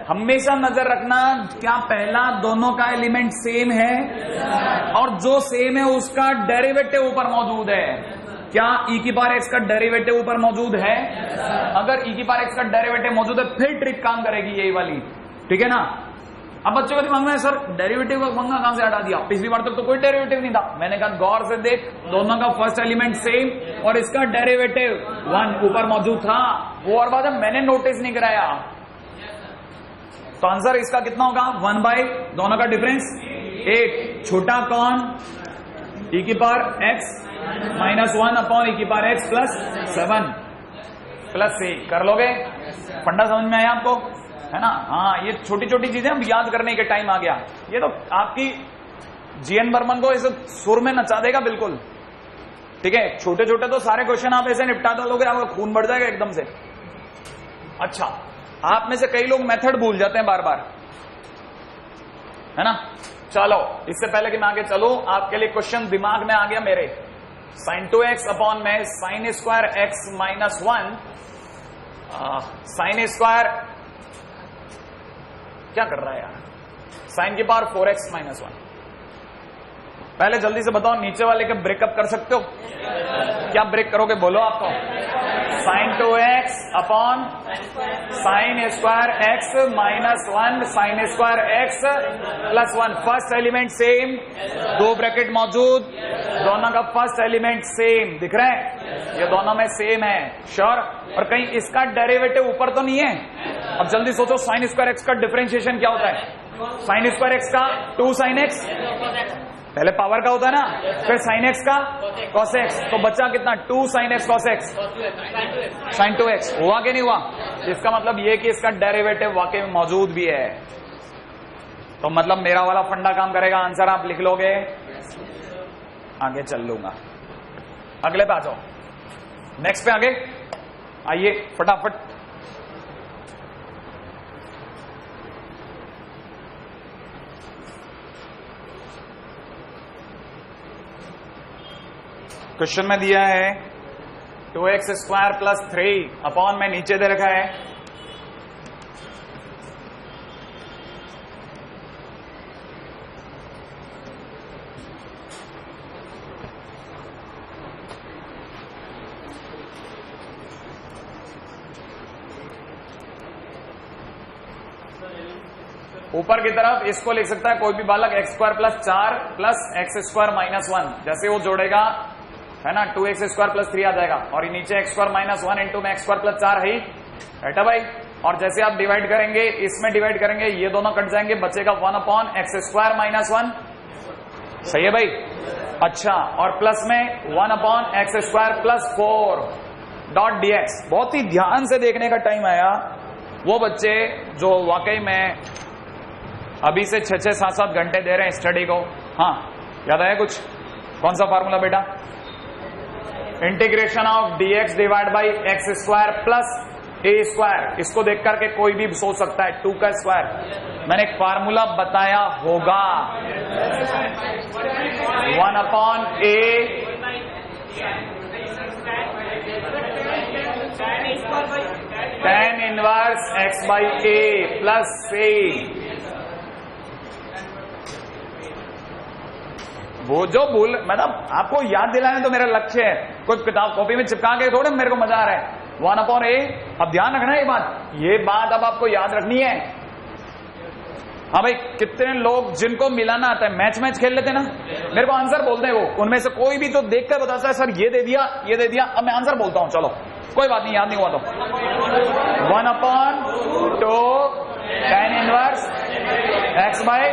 हमेशा नजर रखना, क्या पहला दोनों का एलिमेंट सेम है और जो सेम है उसका डेरिवेटिव ऊपर मौजूद है। क्या e⁻x का डेरिवेटिव ऊपर मौजूद है? अगर e⁻x का डेरिवेटिव मौजूद है फिर ट्रिक काम करेगी यही वाली, ठीक है ना। अब बच्चों का दिमाग में सर डेरिवेटिव का पंगा कहां से हटा दिया, पिछली बार तक तो कोई डेरिवेटिव नहीं था। मैंने कहा गौर से देख, दोनों का फर्स्ट एलिमेंट सेम और इसका डेरिवेटिव 1 ऊपर मौजूद था, वो और बात है मैंने नोटिस नहीं कराया। तो आंसर इसका कितना होगा, 1 दोनों का डिफरेंस 8, छोटा कौन, e⁻x-1 अपॉन e⁻x+7 +3 कर लोगे। फंडा समझ में आया आपको, है ना। हाँ, ये छोटी छोटी चीजें हम याद करने के टाइम आ गया। ये तो आपकी जीएन बर्मन को इसे सुर में नचा देगा बिल्कुल, ठीक है। छोटे छोटे तो सारे क्वेश्चन आप ऐसे निपटा दोगे, आपका खून बढ़ जाएगा एकदम से। अच्छा, आप में से कई लोग मेथड भूल जाते हैं बार बार, है ना। चलो, इससे पहले कि मैं आगे चलूं, आपके लिए क्वेश्चन दिमाग में आ गया मेरे। sin 2x अपॉन में sin square x minus 1, sin square क्या कर रहा है यार, sin की पावर 4x माइनस 1। पहले जल्दी से बताओ, नीचे वाले के ब्रेकअप कर सकते हो? क्या ब्रेक करोगे बोलो आप तो। sin 2x upon sin square x minus 1 sin square x plus 1, first element same, दो ब्रैकेट मौजूद, दोनों का फर्स्ट एलिमेंट सेम, दिख रहा है, ये दोनों में सेम है, श्योर। और कहीं इसका डेरिवेटिव ऊपर तो नहीं है। अब जल्दी सोचो, sin स्क्वायर x का डिफरेंशिएशन क्या होता है? sin स्क्वायर x का 2 sin x, पहले पावर का होता है ना, फिर sin x का cos x, तो बचा कितना, 2 sin x cos x, sin 2x। हुआ कि नहीं हुआ? इसका मतलब ये कि इसका डेरिवेटिव वाकई में मौजूद भी है, तो मतलब मेरा वाला फंडा काम करेगा। आंसर आप लिख लोगे, आगे चल लूंगा। अगले पे आ जाओ, नेक्स्ट पे आगे आइए फटाफट। क्वेश्चन में दिया है 2x स्क्वायर प्लस 3 अपॉन में नीचे दे रखा है ऊपर की तरफ इसको लिख सकता है कोई भी बालक x square plus 4 plus x square minus 1, जैसे वो जोड़ेगा है ना 2x स्क्वायर प्लस 3 आ जाएगा, और ये नीचे एक्स स्क्वायर माइनस 1 इंटू में एक्स स्क्वायर प्लस 4 है ही, बेटा भाई। और जैसे आप डिवाइड करेंगे इसमें डिवाइड करेंगे ये दोनों कट जाएंगे, बचेगा 1 अपॉन एक्स स्क्वायर माइनस 1, सही है भाई। अच्छा, और प्लस में 1 upon x square plus 4 dot dx। बहुत ही ध्यान से देखने का टाइम आया वो बच्चे जो वाकई में अभी से 6-6, 7-7 घंटे दे रहे हैं स्टडी को। हाँ, याद आया कुछ? कौन सा फार्मूला बेटा? Integration of dx divide by x square plus a square. इसको देख करके कोई भी सोच सकता है 2 का स्क्वायर। मैंने एक फार्मूला बताया होगा 1 upon a tan inverse x by a plus a. वो जो भूल मतलब आपको याद दिलाने तो मेरा लक्ष्य है, कोई किताब कॉपी में चिपका के थोड़े मेरे को मजा आ रहा है। 1 अपॉन ए, अब ध्यान रखना ये बात अब आपको याद रखनी है। हाँ भाई, कितने लोग जिनको मिलाना आता है मैच खेल लेते ना, मेरे को आंसर बोलते हैं वो, उनमें से कोई भी तो देख कर बताता है सर ये दे दिया ये दे दिया, अब मैं आंसर बोलता हूं, चलो कोई बात नहीं, याद नहीं हुआ तो 1 upon 2 tan inverse x by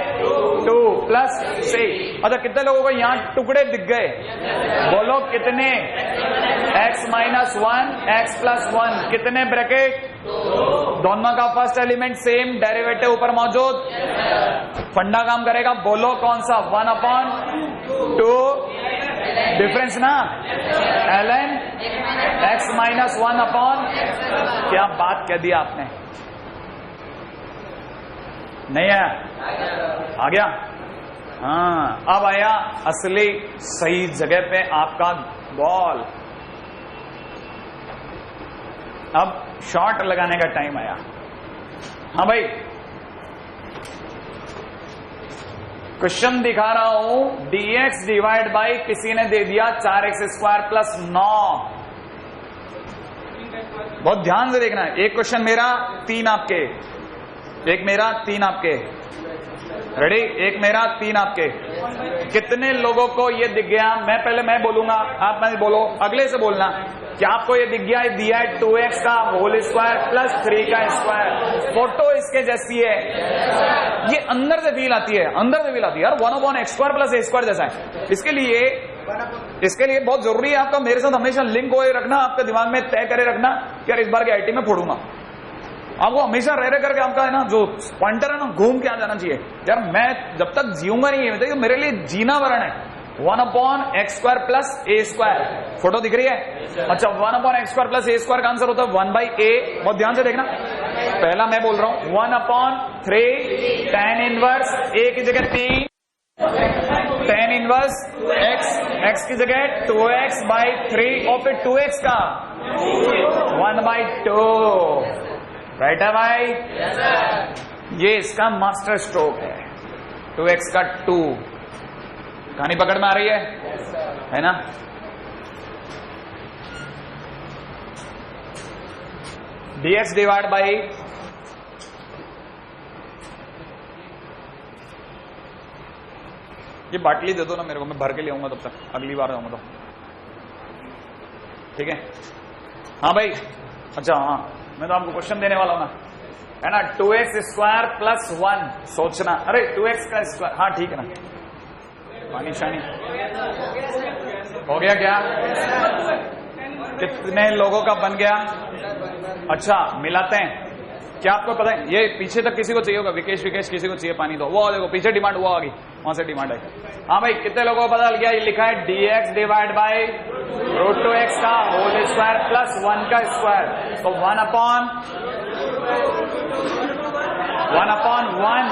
2 plus c। अच्छा, कितने लोगों को यहाँ टुकड़े दिख गए? बोलो कितने? x माइनस 1 x प्लस 1, कितने ब्रैकेट? दोनों का फर्स्ट एलिमेंट सेम, डेरिवेटिव ऊपर मौजूद, फंडा काम करेगा। बोलो कौन सा? 1 अपॉन 2 डिफरेंस ना, ln x माइनस 1 अपॉन, क्या बात कह दी आपने? नहीं आया? आ गया? हाँ, अब आया असली सही जगह पे आपका बॉल। अब शॉट लगाने का टाइम आया। हाँ भाई, क्वेश्चन दिखा रहा हूं, dx डिवाइड बाई किसी ने दे दिया 4x स्क्वायर प्लस 9। बहुत ध्यान से देखना है, एक क्वेश्चन मेरा 3 आपके, एक मेरा 3 आपके, रेडी? एक मेरा 3 आपके। कितने लोगों को ये दिख गया? मैं बोलूंगा, आप मैं बोलो, अगले से बोलना। क्या आपको ये दिख गया? दिया है 2x का होल स्क्वायर प्लस 3 का स्क्वायर। फोटो इसके जैसी है, ये अंदर से फील आती है, अंदर से फील आती है यार, 1 upon x square plus a square जैसा है। इसके लिए बहुत जरूरी है आपका मेरे साथ हमेशा लिंक हो रखना, आपके दिमाग में तय करे रखना कि यार इस बार के आईटी में फोड़ूंगा। आपको हमेशा रह करके आपका है ना जो पॉइंटर है ना घूम के आ जाना चाहिए। यार मैं जब तक जीऊंगा नहीं है, तो मेरे लिए जीना वरण है। 1 upon x square plus a square, photo दिख रही है? अच्छा, 1 upon x square plus a square का आंसर होता है 1 बाई ए। बहुत ध्यान से देखना, पहला मैं बोल रहा हूं 1 अपॉन 3 tan इनवर्स ए की जगह 3 tan इनवर्स x की जगह 2x बाई 3 और फिर 2x का 1 बाई 2। राइट है भाई? ये इसका मास्टर स्ट्रोक है, 2x का 2। कहानी पकड़ में आ रही है ना? dx डिवाइड बाई ये बाटली दे दो ना मेरे को, मैं भर के ले आऊंगा तब तक, अगली बार आऊंगा तो, ठीक है? हाँ भाई, अच्छा हाँ, मैं तो आपको क्वेश्चन देने वाला हूं ना, है ना? 2x स्क्वायर प्लस 1 सोचना, अरे 2x का स्क्वायर, हाँ ठीक है ना? पानी शानी हो गया क्या? कितने लोगों का बन गया? अच्छा, मिलाते हैं। क्या आपको पता है ये पीछे तक किसी को चाहिए होगा? विकेश किसी को चाहिए पानी? तो वो देखो पीछे डिमांड हुआ होगी, वहां से डिमांड है। हाँ भाई, कितने लोगों को पता लग गया? ये लिखा है dx डिवाइड बाई √2x का होल स्क्वायर प्लस 1 का स्क्वायर। तो 1 upon 1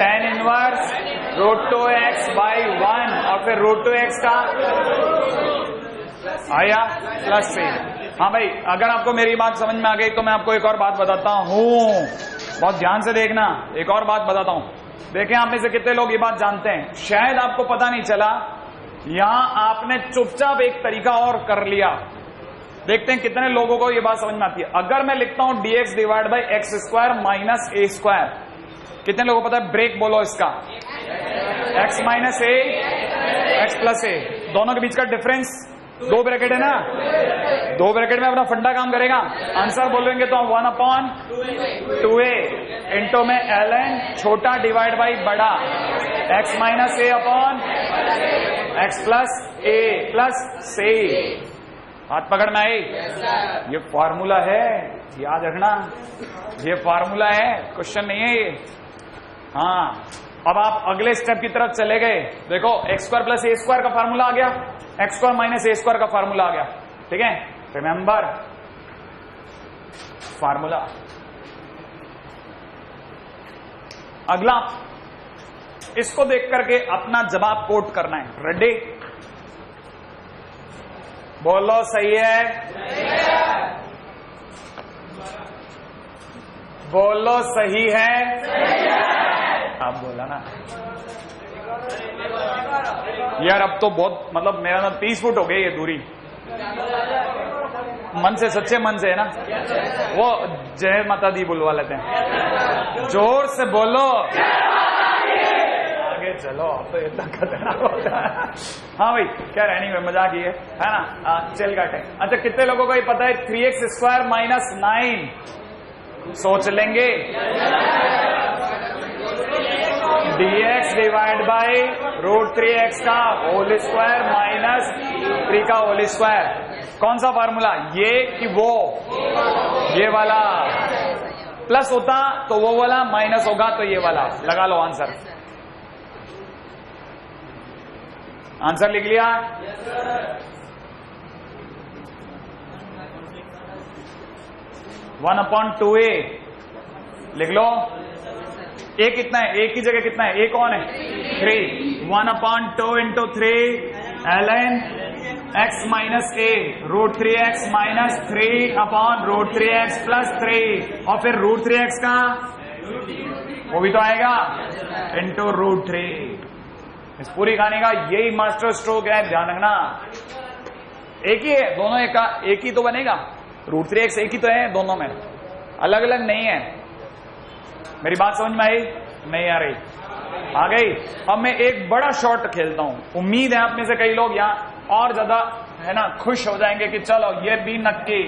tan inverse √2x by 1 और फिर √2x का आया प्लस 3। हाँ भाई, अगर आपको मेरी बात समझ में आ गई तो मैं आपको एक और बात बताता हूँ, बहुत ध्यान से देखना। एक और बात बताता हूँ, देखें आप में से कितने लोग ये बात जानते हैं, शायद आपको पता नहीं चला, यहां आपने चुपचाप एक तरीका और कर लिया। देखते हैं कितने लोगों को ये बात समझ में आती है। अगर मैं लिखता हूं dx divide by x square minus A square, कितने लोगों को पता है ब्रेक बोलो इसका? x माइनस ए, एक्स प्लस ए, दोनों के बीच का डिफरेंस 2 ब्रैकेट है ना, 2 ब्रैकेट में अपना फंडा काम करेगा। आंसर बोलेंगे तो 1/2a इंटू में ln छोटा डिवाइड बाई बड़ा, x माइनस ए अपॉन एक्स प्लस ए प्लस से। हाथ पकड़ में आई? ये फॉर्मूला है, याद रखना, ये फॉर्मूला है, क्वेश्चन नहीं है ये। हाँ, अब आप अगले स्टेप की तरफ चले गए। देखो x square plus a square का फॉर्मूला आ गया, एक्स स्क्वायर माइनस ए स्क्वायर का फॉर्मूला आ गया। ठीक है, रिमेंबर फॉर्मूला। अगला इसको देख करके अपना जवाब कोट करना है। रेडी? बोलो सही है, बोलो सही है, आप बोला ना यार। अब तो बहुत, मतलब मेरा ना 30 फुट हो गई ये दूरी, मन से, सच्चे मन से है ना। वो जय माता दी बुलवा लेते हैं, जोर से बोलो, आगे चलो। अब तो इतना खतरनाक होता है। हाँ भाई, क्या रहनी में मजाक ही है ना। चल काटे। अच्छा, कितने लोगों को ये पता है 3x स्क्वायर माइनस 9? सोच लेंगे। dx divide by root 3x का होल स्क्वायर माइनस 3 का होल स्क्वायर। कौन सा फार्मूला, ये कि वो? ये वाला। प्लस होता तो वो वाला, माइनस होगा तो ये वाला। लगा लो आंसर। आंसर लिख लिया? वन अपॉन 2a लिख लो। a कितना है? a की जगह कितना है? a कौन है? 3। 1/2 into 3 ln x minus a root 3x minus 3 upon root 3x plus 3, और फिर रूट 3x का वो भी तो आएगा इंटू रूट 3। इस पूरी कहानी का यही मास्टर स्ट्रोक है, ध्यान रखना। एक ही है, दोनों एक ही तो बनेगा। रूट 3x एक ही तो है दोनों में, अलग अलग नहीं है। मेरी बात समझ में आई? नहीं आ रही? आ गई? अब मैं एक बड़ा शॉट खेलता हूं, उम्मीद है आप में से कई लोग यहाँ और ज्यादा है ना खुश हो जाएंगे कि चलो ये भी नक्की।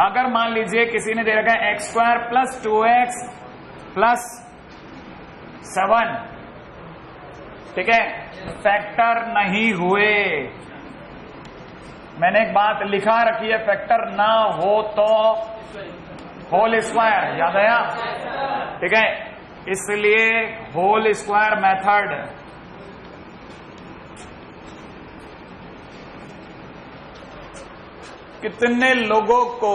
अगर मान लीजिए किसी ने दे रखा है x square plus 2x plus 7, ठीक है, फैक्टर नहीं हुए। मैंने एक बात लिखा रखी है, फैक्टर ना हो तो होल स्क्वायर, याद आया? ठीक है, इसलिए होल स्क्वायर मेथड। कितने लोगों को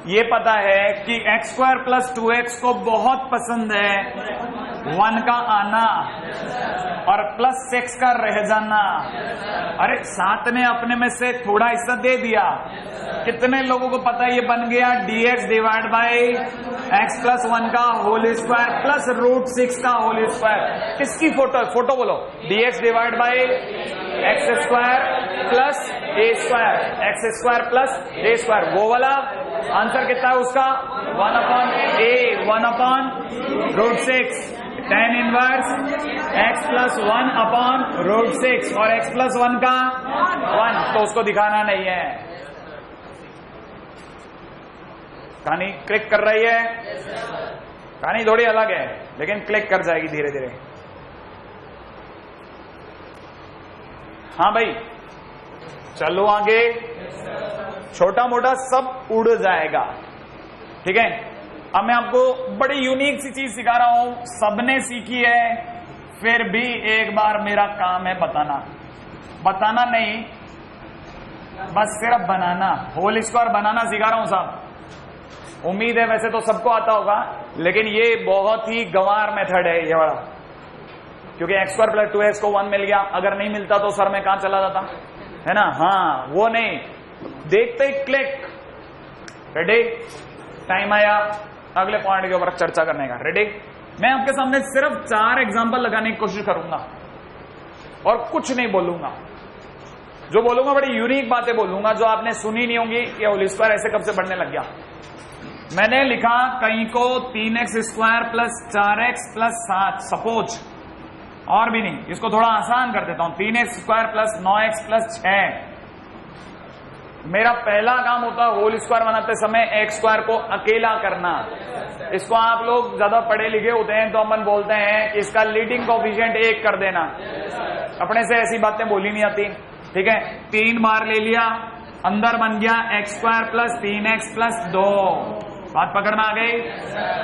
ये पता है कि एक्स स्क्वायर प्लस 2x को बहुत पसंद है 1 का आना और प्लस 6 का रह जाना? अरे 7 ने अपने में से थोड़ा हिस्सा दे दिया। कितने लोगों को पता है ये बन गया dx divide by x plus 1 का होल स्क्वायर प्लस रूट 6 का होल स्क्वायर। किसकी फोटो बोलो? dx divide by x square plus a square, x square plus a square, वो वाला। आंसर कितना है उसका? 1/√6 tan inverse x plus 1 upon root 6, और x प्लस 1 का 1, तो उसको दिखाना नहीं है। कहानी क्लिक कर रही है? कहानी थोड़ी अलग है लेकिन क्लिक कर जाएगी धीरे धीरे। हाँ भाई, चलो आगे। छोटा मोटा सब उड़ जाएगा, ठीक है। अब मैं आपको बड़ी यूनिक सी चीज सिखा रहा हूं, सबने सीखी है, फिर भी एक बार मेरा काम है बताना नहीं, बस सिर्फ बनाना। होल स्क्वायर बनाना सिखा रहा हूं साहब। उम्मीद है वैसे तो सबको आता होगा, लेकिन ये बहुत ही गंवार मेथड है ये वाला, क्योंकि एक्स स्क्वायर प्लस 2x को 1 मिल गया, अगर नहीं मिलता तो सर में कहां चला जाता, है ना। हाँ, वो नहीं, देखते ही क्लिक। रेडी? टाइम आया अगले पॉइंट के ऊपर चर्चा करने का। रेडी? मैं आपके सामने सिर्फ 4 एग्जांपल लगाने की कोशिश करूंगा और कुछ नहीं बोलूंगा। जो बोलूंगा बड़ी यूनिक बातें बोलूंगा जो आपने सुनी नहीं होंगी कि होल स्क्वायर ऐसे कब से बढ़ने लग गया। मैंने लिखा कहीं को 3x² plus 4x plus 7, suppose, और भी नहीं, इसको थोड़ा आसान कर देता हूं, 3x² प्लस 9x प्लस 6। मेरा पहला काम होता है होल स्क्वायर बनाते समय x² को अकेला करना। इसको आप लोग ज्यादा पढ़े लिखे होते हैं तो अपन बोलते हैं कि इसका लीडिंग कोएफिशिएंट 1 कर देना। अपने से ऐसी बातें बोली नहीं आती, ठीक है। 3 बार ले लिया, अंदर बन गया x² प्लस 3x प्लस 2। बात पकड़ में आ गई?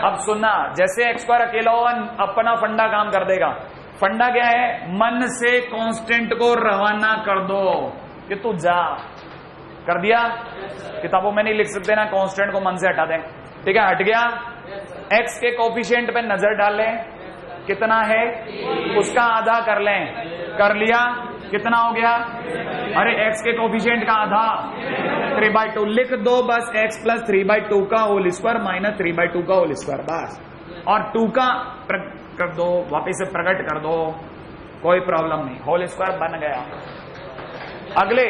अब सुनना, जैसे x² अकेला होगा अपना फंडा काम कर देगा। फंडा क्या है? मन से कांस्टेंट को रवाना कर दो कि तू जा। कर दिया? किताबों में नहीं लिख सकते ना कांस्टेंट को मन से हटा दें, ठीक है। हट गया। x के कोएफिशिएंट पे नजर डाल लें, कितना है, उसका आधा कर लें। कर लिया? कितना हो गया? अरे x के कोएफिशिएंट का आधा 3/2 लिख दो बस। x प्लस 3/2 का होल स्क्वायर माइनस 3/2 का होल स्क्वायर, बस। और 2 का कर दो, वापिस से प्रकट कर दो, कोई प्रॉब्लम नहीं, होल स्क्वायर बन गया। अगले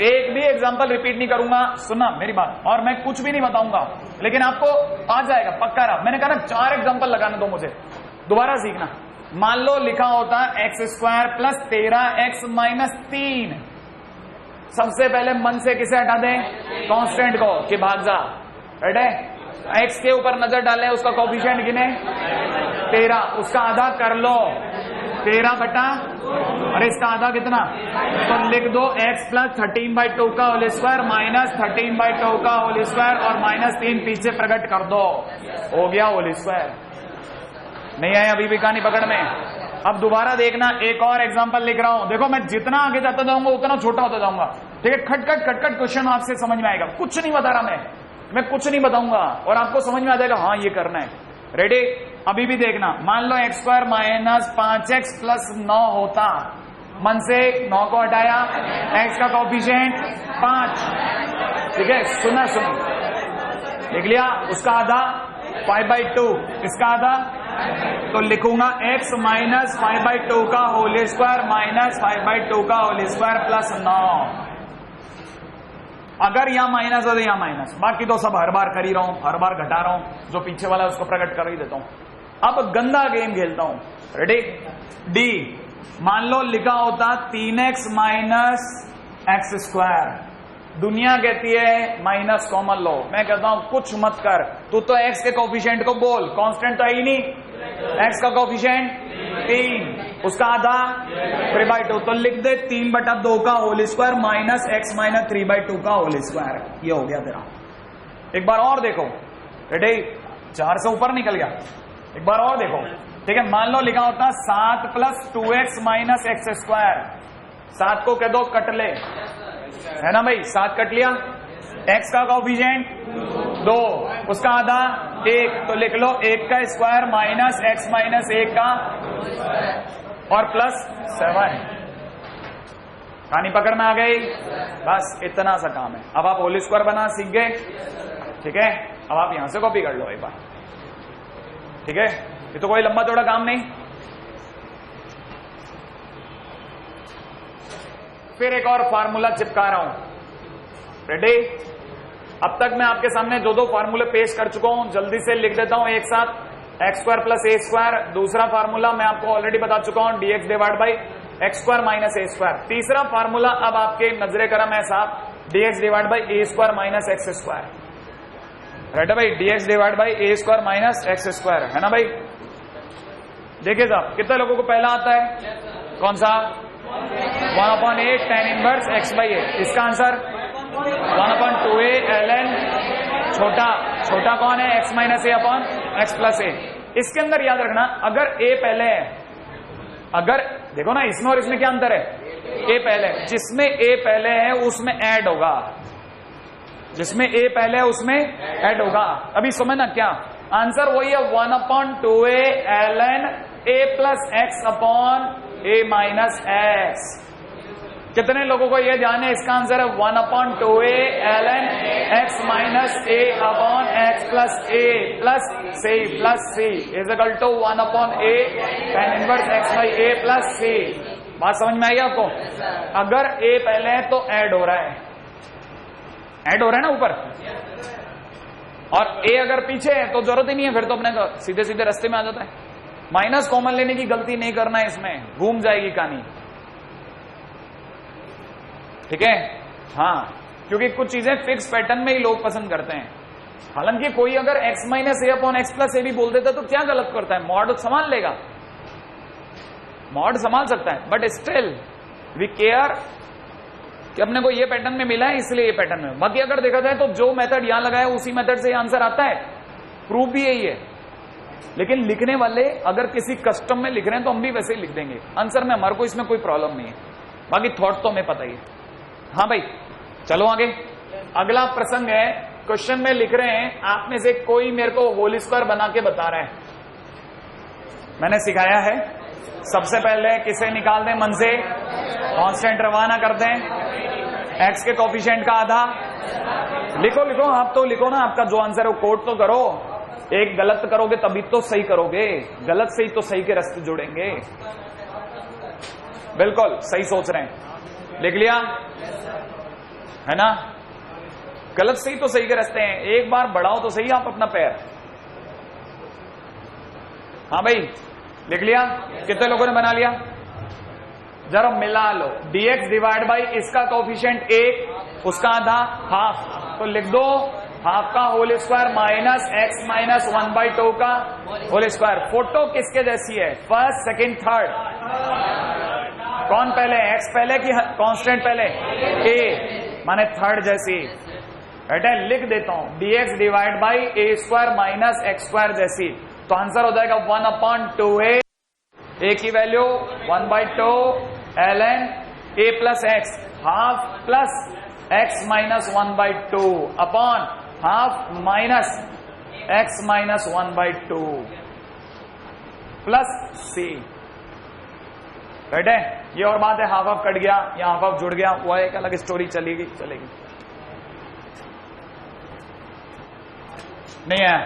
एक भी एग्जांपल रिपीट नहीं करूंगा, सुनना मेरी बात, और मैं कुछ भी नहीं बताऊंगा, लेकिन आपको आ जाएगा पक्का रहा। मैंने कहा ना 4 एग्जांपल लगाने दो मुझे, दोबारा सीखना। मान लो लिखा होता x² प्लस 13x माइनस 3। सबसे पहले मन से किसे हटा दें? कांस्टेंट को, कि भाग जा। रेडी? x के ऊपर नजर डालें, उसका कोएफिशिएंट गिने 13, उसका आधा कर लो 13 बटा, अरे इसका आधा कितना, तो लिख दो x प्लस 13/2 का होल स्क्वायर माइनस 13/2 का होल स्क्वायर और माइनस 3 पीछे प्रकट कर दो, हो गया होल स्क्वायर। नहीं आए अभी भी कहानी पकड़ में? अब दोबारा देखना, एक और एग्जांपल लिख रहा हूं। देखो मैं जितना आगे जाता जाऊंगा उतना छोटा होता जाऊंगा, ठीक है। खटखट क्वेश्चन आपसे समझ में आएगा। कुछ नहीं बता रहा मैं कुछ नहीं बताऊंगा और आपको समझ में आ जाएगा हाँ ये करना है। रेडी? अभी भी देखना, मान लो x² माइनस 5x प्लस 9 होता, मन से 9 को हटाया, x का कोएफिशिएंट 5, ठीक है। सुना लिख लिया, उसका आधा 5/2, इसका आधा, तो लिखूंगा x माइनस 5/2 का होल स्क्वायर माइनस 5/2 का होल स्क्वायर प्लस 9। अगर यहां माइनस हो तो यहां माइनस, बाकी तो सब हर बार कर ही रहा हूं, हर बार घटा रहा हूं, जो पीछे वाला है उसको प्रकट कर ही देता हूं। अब गंदा गेम खेलता हूं। रेडी? डी, मान लो लिखा होता 3x माइनस x²। दुनिया कहती है माइनस कॉमन लो, मैं कहता हूं कुछ मत कर, तू तो x के कोएफिशिएंट को बोल, कांस्टेंट तो है ही नहीं, x का कोएफिशिएंट 3, उसका आधा 3/2, तो लिख दे 3/2 का whole square minus x minus 3/2 का होल स्क्वायर। ये हो गया तेरा। एक बार और देखो। रेडी? 4 से ऊपर निकल गया। एक बार और देखो, ठीक है। मान लो लिखा होता 7 प्लस 2x माइनस x²। 7 को कह दो कट ले, है ना भाई, 7 कट लिया। x का कोएफिशिएंट 2, उसका आधा 1, तो लिख लो 1 का स्क्वायर माइनस x माइनस 1 का और प्लस 7। कहानी पकड़ में आ गई? बस इतना सा काम है। अब आप होल स्क्वायर बना सीख गए, ठीक है। अब आप यहां से कॉपी कर लो एक बार, ठीक है। ये तो कोई लंबा चौड़ा काम नहीं। फिर एक और फार्मूला चिपका रहा हूं। रेडी? अब तक मैं आपके सामने जो 2 फार्मूले पेश कर चुका हूं, जल्दी से लिख देता हूं एक साथ। x² प्लस a², दूसरा फार्मूला मैं आपको ऑलरेडी बता चुका हूं, dx divide by x² minus a²। तीसरा फार्मूला अब आपके नजरे करम है साहब, dx divide by a² minus x²। Right है भाई, dx divide by a² minus x², है ना भाई। देखिए साहब, कितने लोगों को पहला आता है? कौन सा? 1/8 tan इनवर्स x/a। इसका आंसर 1/2a ln छोटा कौन है? x minus a upon x plus a। इसके अंदर याद रखना, अगर a पहले है, अगर देखो ना इसमें और इसमें क्या अंतर है? a पहले, जिसमें a पहले है उसमें ऐड होगा, जिसमें a पहले है उसमें ऐड होगा। अभी समझना क्या आंसर वही है, 1/2a ln a plus x upon a minus x। कितने लोगों को ये ध्यान है? इसका आंसर है 1/2a ln x minus a upon x plus a plus c is equal to 1/a tan inverse x by a plus c। बात समझ में आई आपको? अगर a पहले है तो ऐड हो रहा है ना ऊपर, और a अगर पीछे है तो जरूरत ही नहीं है, फिर तो अपने सीधे सीधे रास्ते में आ जाता है। माइनस कॉमन लेने की गलती नहीं करना है, इसमें घूम जाएगी कहानी, ठीक है? हाँ, क्योंकि कुछ चीजें फिक्स पैटर्न में ही लोग पसंद करते हैं। हालांकि कोई अगर x माइनस ए अपॉन एक्स प्लस ए भी बोल देता तो क्या गलत करता है? मॉड संभाल लेगा, मॉड संभाल सकता है, बट स्टिल वी केयर कि अपने को ये पैटर्न में मिला है इसलिए ये पैटर्न में। बाकी अगर देखा जाए तो जो मेथड यहां लगाया उसी मेथड से आंसर आता है, प्रूफ भी यही है। लेकिन लिखने वाले अगर किसी कस्टम में लिख रहे हैं तो हम भी वैसे ही लिख देंगे आंसर में, हमारे को इसमें कोई प्रॉब्लम नहीं है। बाकी थॉट तो हमें पता ही है। हाँ भाई चलो आगे। अगला प्रसंग है, क्वेश्चन में लिख रहे हैं आप में से कोई मेरे को होल स्क्वायर बना के बता रहा है। मैंने सिखाया है, सबसे पहले किसे निकाल दें मन से, कांस्टेंट रवाना कर दें, एक्स के कोफिशिएंट का आधा लिखो आप तो लिखो ना, आपका जो आंसर है वो कोट तो करो। एक गलत करोगे तभी तो सही करोगे, गलत से ही तो सही के रास्ते जुड़ेंगे। बिल्कुल सही सोच रहे हैं, लिख लिया है ना? गलत से ही तो सही के रास्ते हैं, एक बार बढ़ाओ तो सही आप अपना पैर। हाँ भाई लिख लिया? कितने लोगों ने बना लिया? जरा मिला लो, dx डिवाइड बाई इसका कोफिशिएंट 1 उसका आधा हाफ, तो लिख दो हाफ का whole square minus x minus 1/2 का होल स्क्वायर। फोटो किसके जैसी है? फर्स्ट सेकंड थर्ड, कौन पहले? x पहले कि कांस्टेंट पहले? a माने थर्ड जैसी। बेटा लिख देता हूं dx divide by a square minus x square जैसी, तो आंसर हो जाएगा 1/2a, a की value 1/2 ln a plus x half plus x minus 1/2 upon half minus x minus 1/2 plus c। Right है? ये और बात है, हाफ हाफ कट गया या हाफ हाफ जुड़ गया, वो एक अलग स्टोरी चलेगी। नहीं है?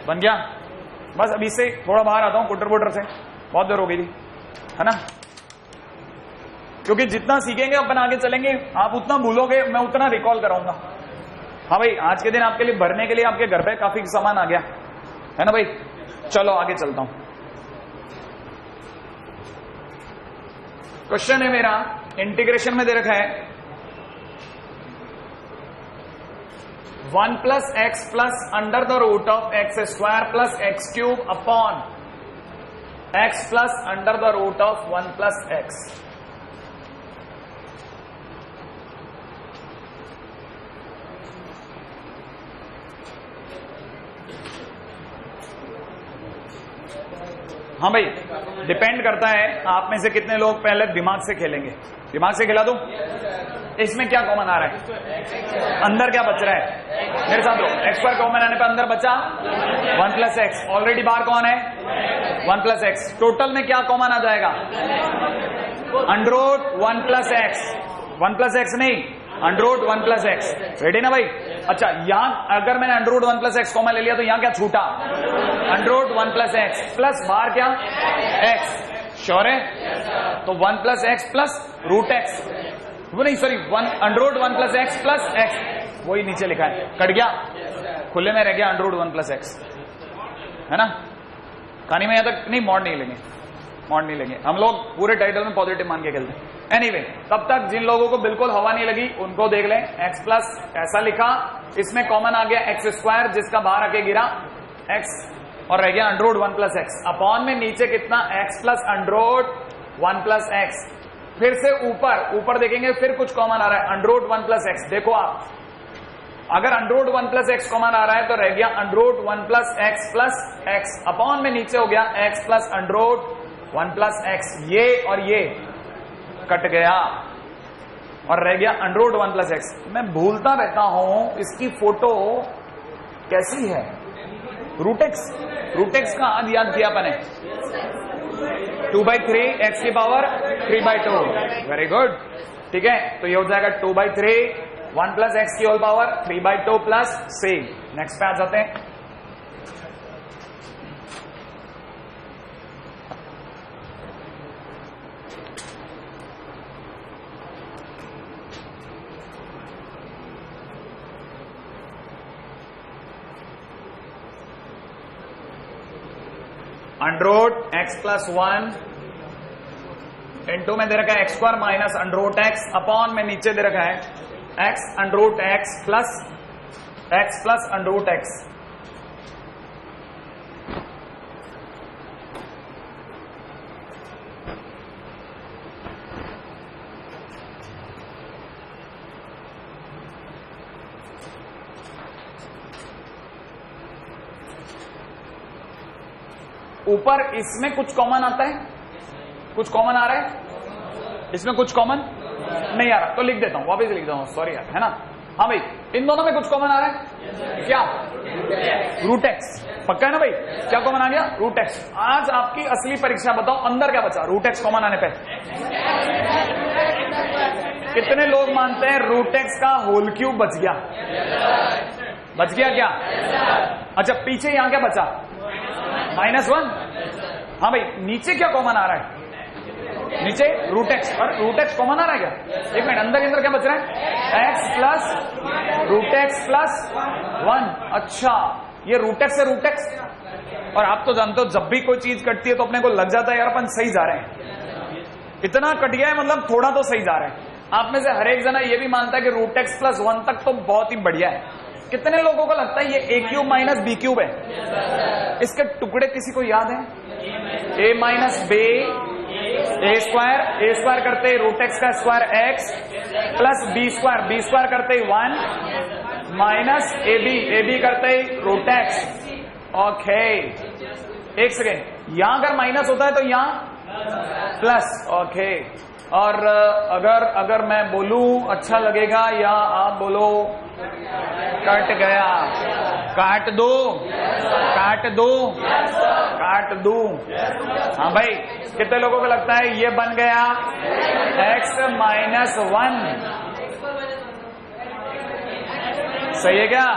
बन गया? बस अभी से थोड़ा बाहर आता हूं कुटर से, बहुत देर हो गई थी, है ना? क्योंकि जितना सीखेंगे अपन आगे चलेंगे, आप उतना भूलोगे, मैं उतना रिकॉल कराऊंगा। हाँ भाई आज के दिन आपके लिए भरने के लिए आपके घर पे काफी सामान आ गया है ना भाई? चलो आगे चलता हूं। क्वेश्चन है मेरा, इंटीग्रेशन में दे रखा है 1 plus x plus under the root of x square plus x cube upon x plus under the root of 1 plus x. हाँ भाई डिपेंड करता है आप में से कितने लोग पहले दिमाग से खेलेंगे। दिमाग से खिला दूं? इसमें क्या कॉमन आ रहा है? अंदर क्या बच रहा है? मेरे साथ दो, एक्स पर कॉमन आने पर अंदर बचा 1 प्लस एक्स, ऑलरेडी बाहर कौन है? 1 प्लस एक्स। टोटल में क्या कॉमन आ जाएगा? Under root 1 plus x, 1 plus x नहीं, under root 1 plus x. Ready ना भाई? अच्छा यहां अगर मैंने under root 1 plus x common ले लिया तो यहां क्या छूटा? Under root 1 plus x plus बाहर क्या? एक्स। श्योर है? तो 1 plus x plus root x, वो नहीं sorry, under root 1 plus x plus x, वही नीचे लिखा है, कट गया, खुले में रह गया अंडर रूट 1 प्लस एक्स, है ना? कहानी में यहां तक नहीं, मॉड नहीं लेंगे, मॉड नहीं लेंगे हम लोग, पूरे टाइटल में पॉजिटिव मान के खेलते हैं। एनीवे, तब तक जिन लोगों को बिल्कुल हवा नहीं लगी उनको देख लें। एक्स प्लस ऐसा लिखा, इसमें कॉमन आ गया एक्स स्क्वायर जिसका बाहर आके गिरा एक्स और रह गया under root 1 plus x upon में नीचे कितना? X plus under root 1 plus x. फिर से ऊपर देखेंगे फिर कुछ कॉमन आ रहा है, अंडर रूट 1 प्लस एक्स। देखो आप, अगर under root 1 plus x common आ रहा है तो रह गया under root 1 plus x upon में नीचे हो गया x plus under root 1 plus x. ये और ये कट गया और रह गया अंडर रूट 1 प्लस एक्स। मैं भूलता रहता हूं इसकी फोटो कैसी है? रूटेक्स का आज याद किया अपने, 2/3 x की पावर 3/2। वेरी गुड, ठीक है। तो ये हो जाएगा 2/3 1 प्लस एक्स की whole power 3/2 plus c। Next पे आ जाते हैं। अंडर x प्लस 1 इंटू में दे रखा है x square minus under x upon में नीचे दे रखा है x under x plus under x। ऊपर इसमें कुछ कॉमन आता है, कुछ कॉमन आ रहा है, इसमें कुछ कॉमन नहीं आ रहा तो लिख देता हूं, वापस लिख देता हूं, सॉरी यार, है ना। हाँ भाई, इन दोनों में कुछ कॉमन आ रहा है क्या? रूट एक्स, पक्का है ना भाई? क्या कॉमन आ गया? Root x. आज आपकी असली परीक्षा बताओ, अंदर क्या बचा रूट एक्स कॉमन आने पे? कितने लोग मानते हैं रूट एक्स का होल क्यूब बच गया? बच गया क्या? अच्छा, पीछे यहां क्या बचा? -1। हाँ भाई, नीचे क्या कॉमन आ रहा है? नीचे रूट एक्स, और रूट एक्स कॉमन आ रहा है क्या? एक मिनट, अंदर क्या बच रहा है? X plus root x plus 1। अच्छा, ये रूट एक्स है, रूट एक्स। और आप तो जानते हो जब भी कोई चीज कटती है तो अपने को लग जाता है यार अपन सही जा रहे हैं, इतना कट गया है मतलब थोड़ा तो सही जा रहे हैं। आप में से हर एक जना ये भी मानता है कि रूट एक्स प्लस 1 तक तो बहुत ही बढ़िया है। कितने लोगों को लगता है ये a cube minus b cube है? इसके टुकड़े किसी को याद है? A minus b a square करते रूट एक्स का square x plus b square करते 1 माइनस ए बी करते रूट एक्स। ओके, एक सेकेंड, यहां अगर माइनस होता है तो यहां प्लस। ओके, और अगर मैं बोलूं अच्छा लगेगा या आप बोलो कट गया? काट दो। हाँ भाई, कितने लोगों को लगता है ये बन गया x माइनस 1? सही है क्या?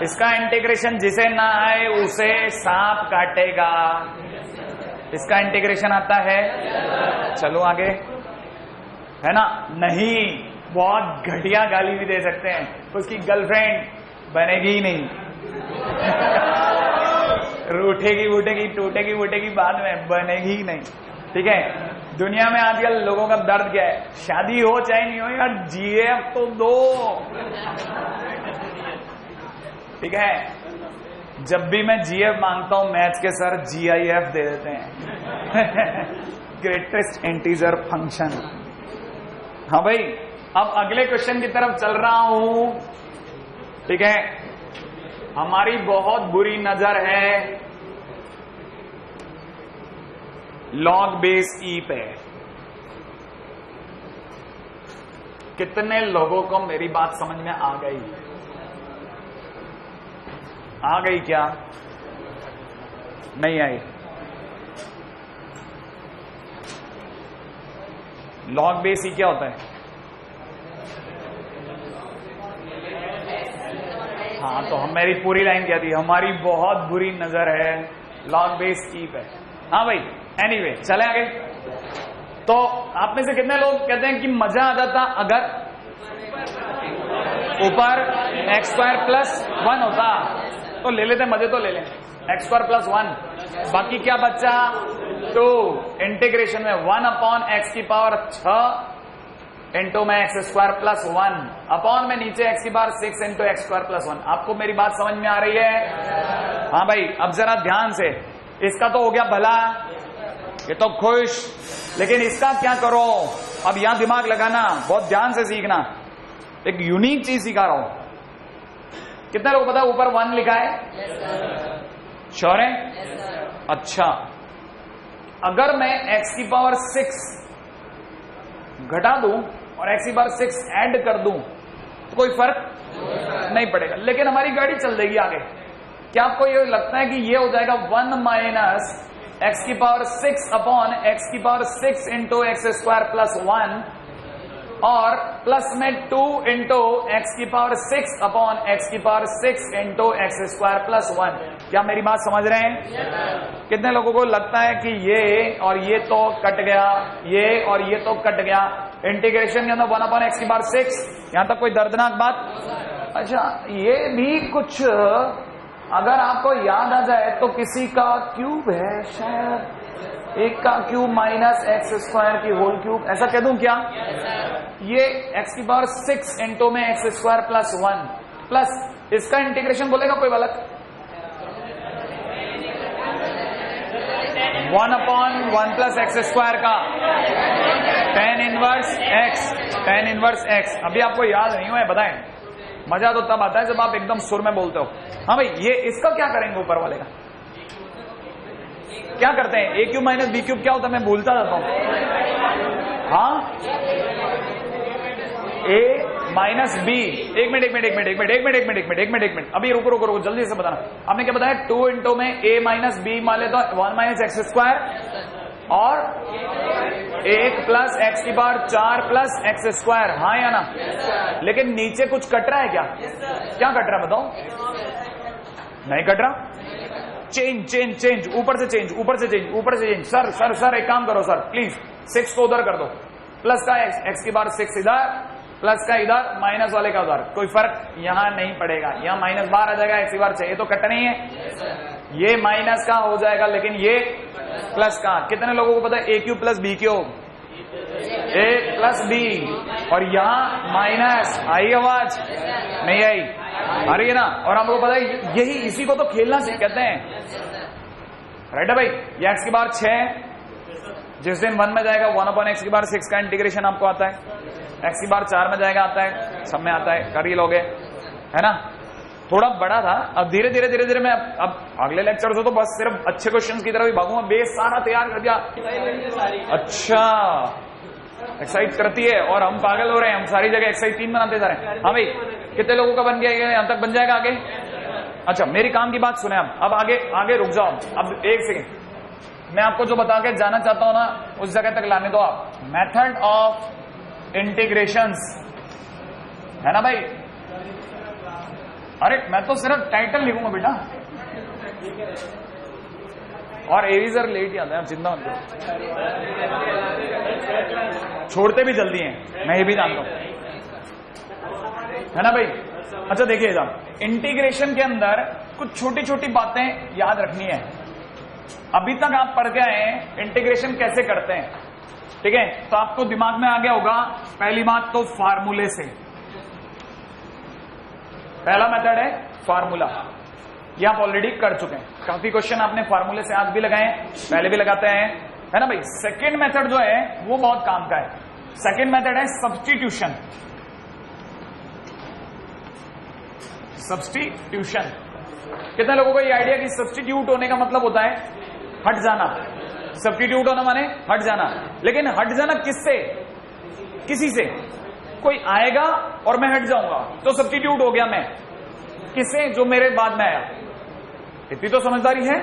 इसका इंटीग्रेशन जिसे ना आए उसे सांप काटेगा। इसका इंटीग्रेशन आता है। चलो आगे, है ना? नहीं, बहुत घटिया गाली भी दे सकते हैं, उसकी गर्लफ्रेंड बनेगी ही नहीं। रूठेगी वूटेगी टूटेगी वूटेगी बाद में, बनेगी ही नहीं। ठीक है, दुनिया में आजकल लोगों का दर्द क्या है? शादी हो चाहे नहीं हो यार, जीएफ तो दो। ठीक है, जब भी मैं जीएफ मांगता हूं मैथ्स के सर जीआईएफ दे देते हैं। Greatest integer function. हाँ भाई, अब अगले क्वेश्चन की तरफ चल रहा हूं। ठीक है, हमारी बहुत बुरी नजर है लॉग बेस ई पे। कितने लोगों को मेरी बात समझ में आ गई? आ गई क्या? नहीं आई? लॉग बेस ई क्या होता है? हाँ, तो हम मेरी पूरी लाइन क्या थी? हमारी बहुत बुरी नजर है लॉग बेस ई पे। हाँ भाई, एनीवे, चले आगे। तो आप में से कितने लोग कहते हैं कि मजा आ जाता अगर ऊपर एक्स स्क्वायर प्लस 1 होता? तो ले लेते, मजे तो ले लें। एक्स स्क्वायर प्लस 1, बाकी क्या बचा? 2 इंटीग्रेशन में 1 अपॉन एक्स की पावर 6 इंटू में एक्स स्क्वायर प्लस 1 अपॉन में नीचे एक्स की power 6 into x square plus 1। आपको मेरी बात समझ में आ रही है? हाँ भाई, अब जरा ध्यान से, इसका तो हो गया भला, ये तो खुश, लेकिन इसका क्या करो? अब यहां दिमाग लगाना, बहुत ध्यान से सीखना। एक यूनिक चीज सिखा रहा हूं। कितने लोग पता ऊपर 1 लिखा है? श्योर है? अच्छा, अगर मैं एक्स की पावर 6 घटा दूं और एक्स की पावर 6 ऐड कर दूं तो कोई फर्क नहीं पड़ेगा, लेकिन हमारी गाड़ी चल देगी आगे। क्या आपको ये लगता है कि ये हो जाएगा 1 माइनस एक्स की पावर 6 अपॉन एक्स की power 6 into x square plus 1 और प्लस में 2 इंटू एक्स की पावर 6 अपॉन एक्स की power 6 into x square plus 1। क्या मेरी बात समझ रहे हैं? कितने लोगों को लगता है कि ये और ये तो कट गया, ये और ये तो कट गया, इंटीग्रेशन के अंदर 1 अपॉन एक्स की पावर 6, यहां तक कोई दर्दनाक बात? अच्छा, ये भी कुछ अगर आपको याद आ जाए तो किसी का क्यूब है शायद, एक का क्यूब माइनस एक्स स्क्वायर की होल क्यूब, ऐसा कह दूं क्या? ये एक्स की पावर 6 इंटू में एक्स स्क्वायर प्लस 1 प्लस इसका इंटीग्रेशन बोलेगा कोई बालक? 1 अपॉन 1 प्लस एक्स स्क्वायर का tan इनवर्स एक्स। अभी आपको याद नहीं हुआ है? बताएं। मजा तो तब आता है जब आप एकदम सुर में बोलते हो। हाँ भाई, ये इसका क्या करेंगे ऊपर वाले का? क्या करते हैं? ए क्यूब माइनस बी क्यूब क्या होता है? मैं भूलता जाता हूं। हाँ, ए माइनस बी। एक मिनट, अभी रुको, जल्दी से बताना। आपने क्या बताया? 2 इंटू में ए माइनस बी मान ले तो 1 माइनस एक्स स्क्वायर और 1 प्लस एक्स की पावर 4 प्लस एक्स स्क्वायर। हाँ या ना? लेकिन नीचे कुछ कट रहा है क्या? क्या कट रहा है बताओ? नहीं कट रहा। चेंज, ऊपर से चेंज। सर एक काम करो सर, प्लीज 6 को उधर कर दो, प्लस का एक्स की बार 6 इधर, प्लस का इधर, माइनस वाले का उधर, कोई फर्क यहां नहीं पड़ेगा। यहां माइनस बाहर आ जाएगा, एक्स की बार 6, ये तो कट नहीं है, ये माइनस का हो जाएगा, लेकिन ये प्लस का। कितने लोगों को पता है? ए क्यूब प्लस बी क्यूब, ए प्लस बी, और यहां माइनस। आई आवाज? नहीं आई? आ रही है ना? और हमको पता है यही, इसी को तो खेलना से कहते हैं, राइट है भाई? ये एक्स की बार 6, जिस दिन 1 में जाएगा 1 अपॉन एक्स की बार 6 का इंटीग्रेशन आपको आता है, एक्स की बार 4 में जाएगा आता है, सब में आता है, कर ही लोगे, है ना? थोड़ा बड़ा था, अब धीरे धीरे मैं अब अगले लेक्चर से तो बस सिर्फ अच्छे क्वेश्चंस की तरफ ही भागूंगा। बेस सारा तैयार कर दिया। अच्छा, एक्सरसाइज करती है और हम पागल हो रहे हैं, हम सारी जगह एक्सरसाइज 3 बनाते जा रहे हैं। हाँ भाई, कितने लोगों का बन गया? यहां तक बन जाएगा आगे? अच्छा, मेरी काम की बात सुने आप। अब आगे रुक जाओ। अब एक सेकेंड, मैं आपको जो बता के जाना चाहता हूं ना, उस जगह तक लाने दो आप। मेथड ऑफ इंटीग्रेशंस, है ना भाई? अरे मैं तो सिर्फ टाइटल लिखूंगा बेटा, और एरिजर लेट ही आता है, चिंता मत करो, छोड़ते भी जल्दी हैं, मैं ये भी जानता हूं, है ना भाई? अच्छा देखिए साहब, इंटीग्रेशन के अंदर कुछ छोटी छोटी बातें याद रखनी है। अभी तक आप पढ़ के आए हैं इंटीग्रेशन कैसे करते हैं, ठीक है? तो आपको दिमाग में आ गया होगा पहली बात तो फार्मूले से। पहला मेथड है फार्मूला, ये आप ऑलरेडी कर चुके हैं। काफी क्वेश्चन आपने फार्मूले से आज भी लगाए हैं, पहले भी लगाते हैं, है ना भाई? सेकंड मेथड जो है वो बहुत काम का है। सेकंड मेथड है सब्स्टिट्यूशन। सब्स्टिट्यूशन, कितने लोगों को ये आइडिया कि सब्स्टिट्यूट होने का मतलब होता है हट जाना? सब्स्टिट्यूट होना माने हट जाना, लेकिन हट जाना किससे? किसी से। कोई आएगा और मैं हट जाऊंगा तो सब्स्टिट्यूट हो गया मैं। किससे? जो मेरे बाद में आया। इतनी तो समझदारी है।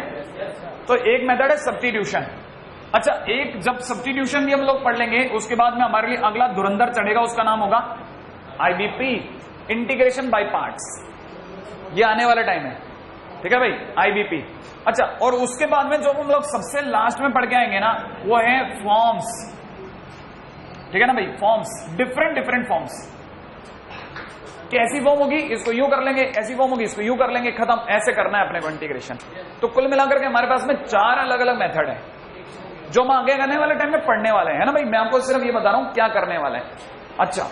तो एक मेथड है सब्स्टिट्यूशन। अच्छा, एक जब सब्स्टिट्यूशन भी हम लोग पढ़ लेंगे, उसके बाद में हमारे लिए अगला धुरंधर चढ़ेगा, उसका नाम होगा आईबीपी, इंटीग्रेशन बाय पार्ट्स। ये आने वाला टाइम है, ठीक है भाई? आईबीपी। अच्छा, और उसके बाद में जो हम लोग सबसे लास्ट में पढ़ के आएंगे ना, वो है फॉर्म्स, ठीक है ना भाई? Forms, different forms. कैसी फॉर्म होगी? इसको यूं कर लेंगे, ऐसी फॉर्म होगी, इसको यूं कर लेंगे, खत्म। ऐसे करना है अपने को इंटीग्रेशन। तो कुल मिलाकर के हमारे पास में 4 अलग अलग मेथड है जो हम आगे आने वाले टाइम में पढ़ने वाले हैं, ना भाई? मैं आपको सिर्फ ये बता रहा हूं क्या करने वाले हैं। अच्छा,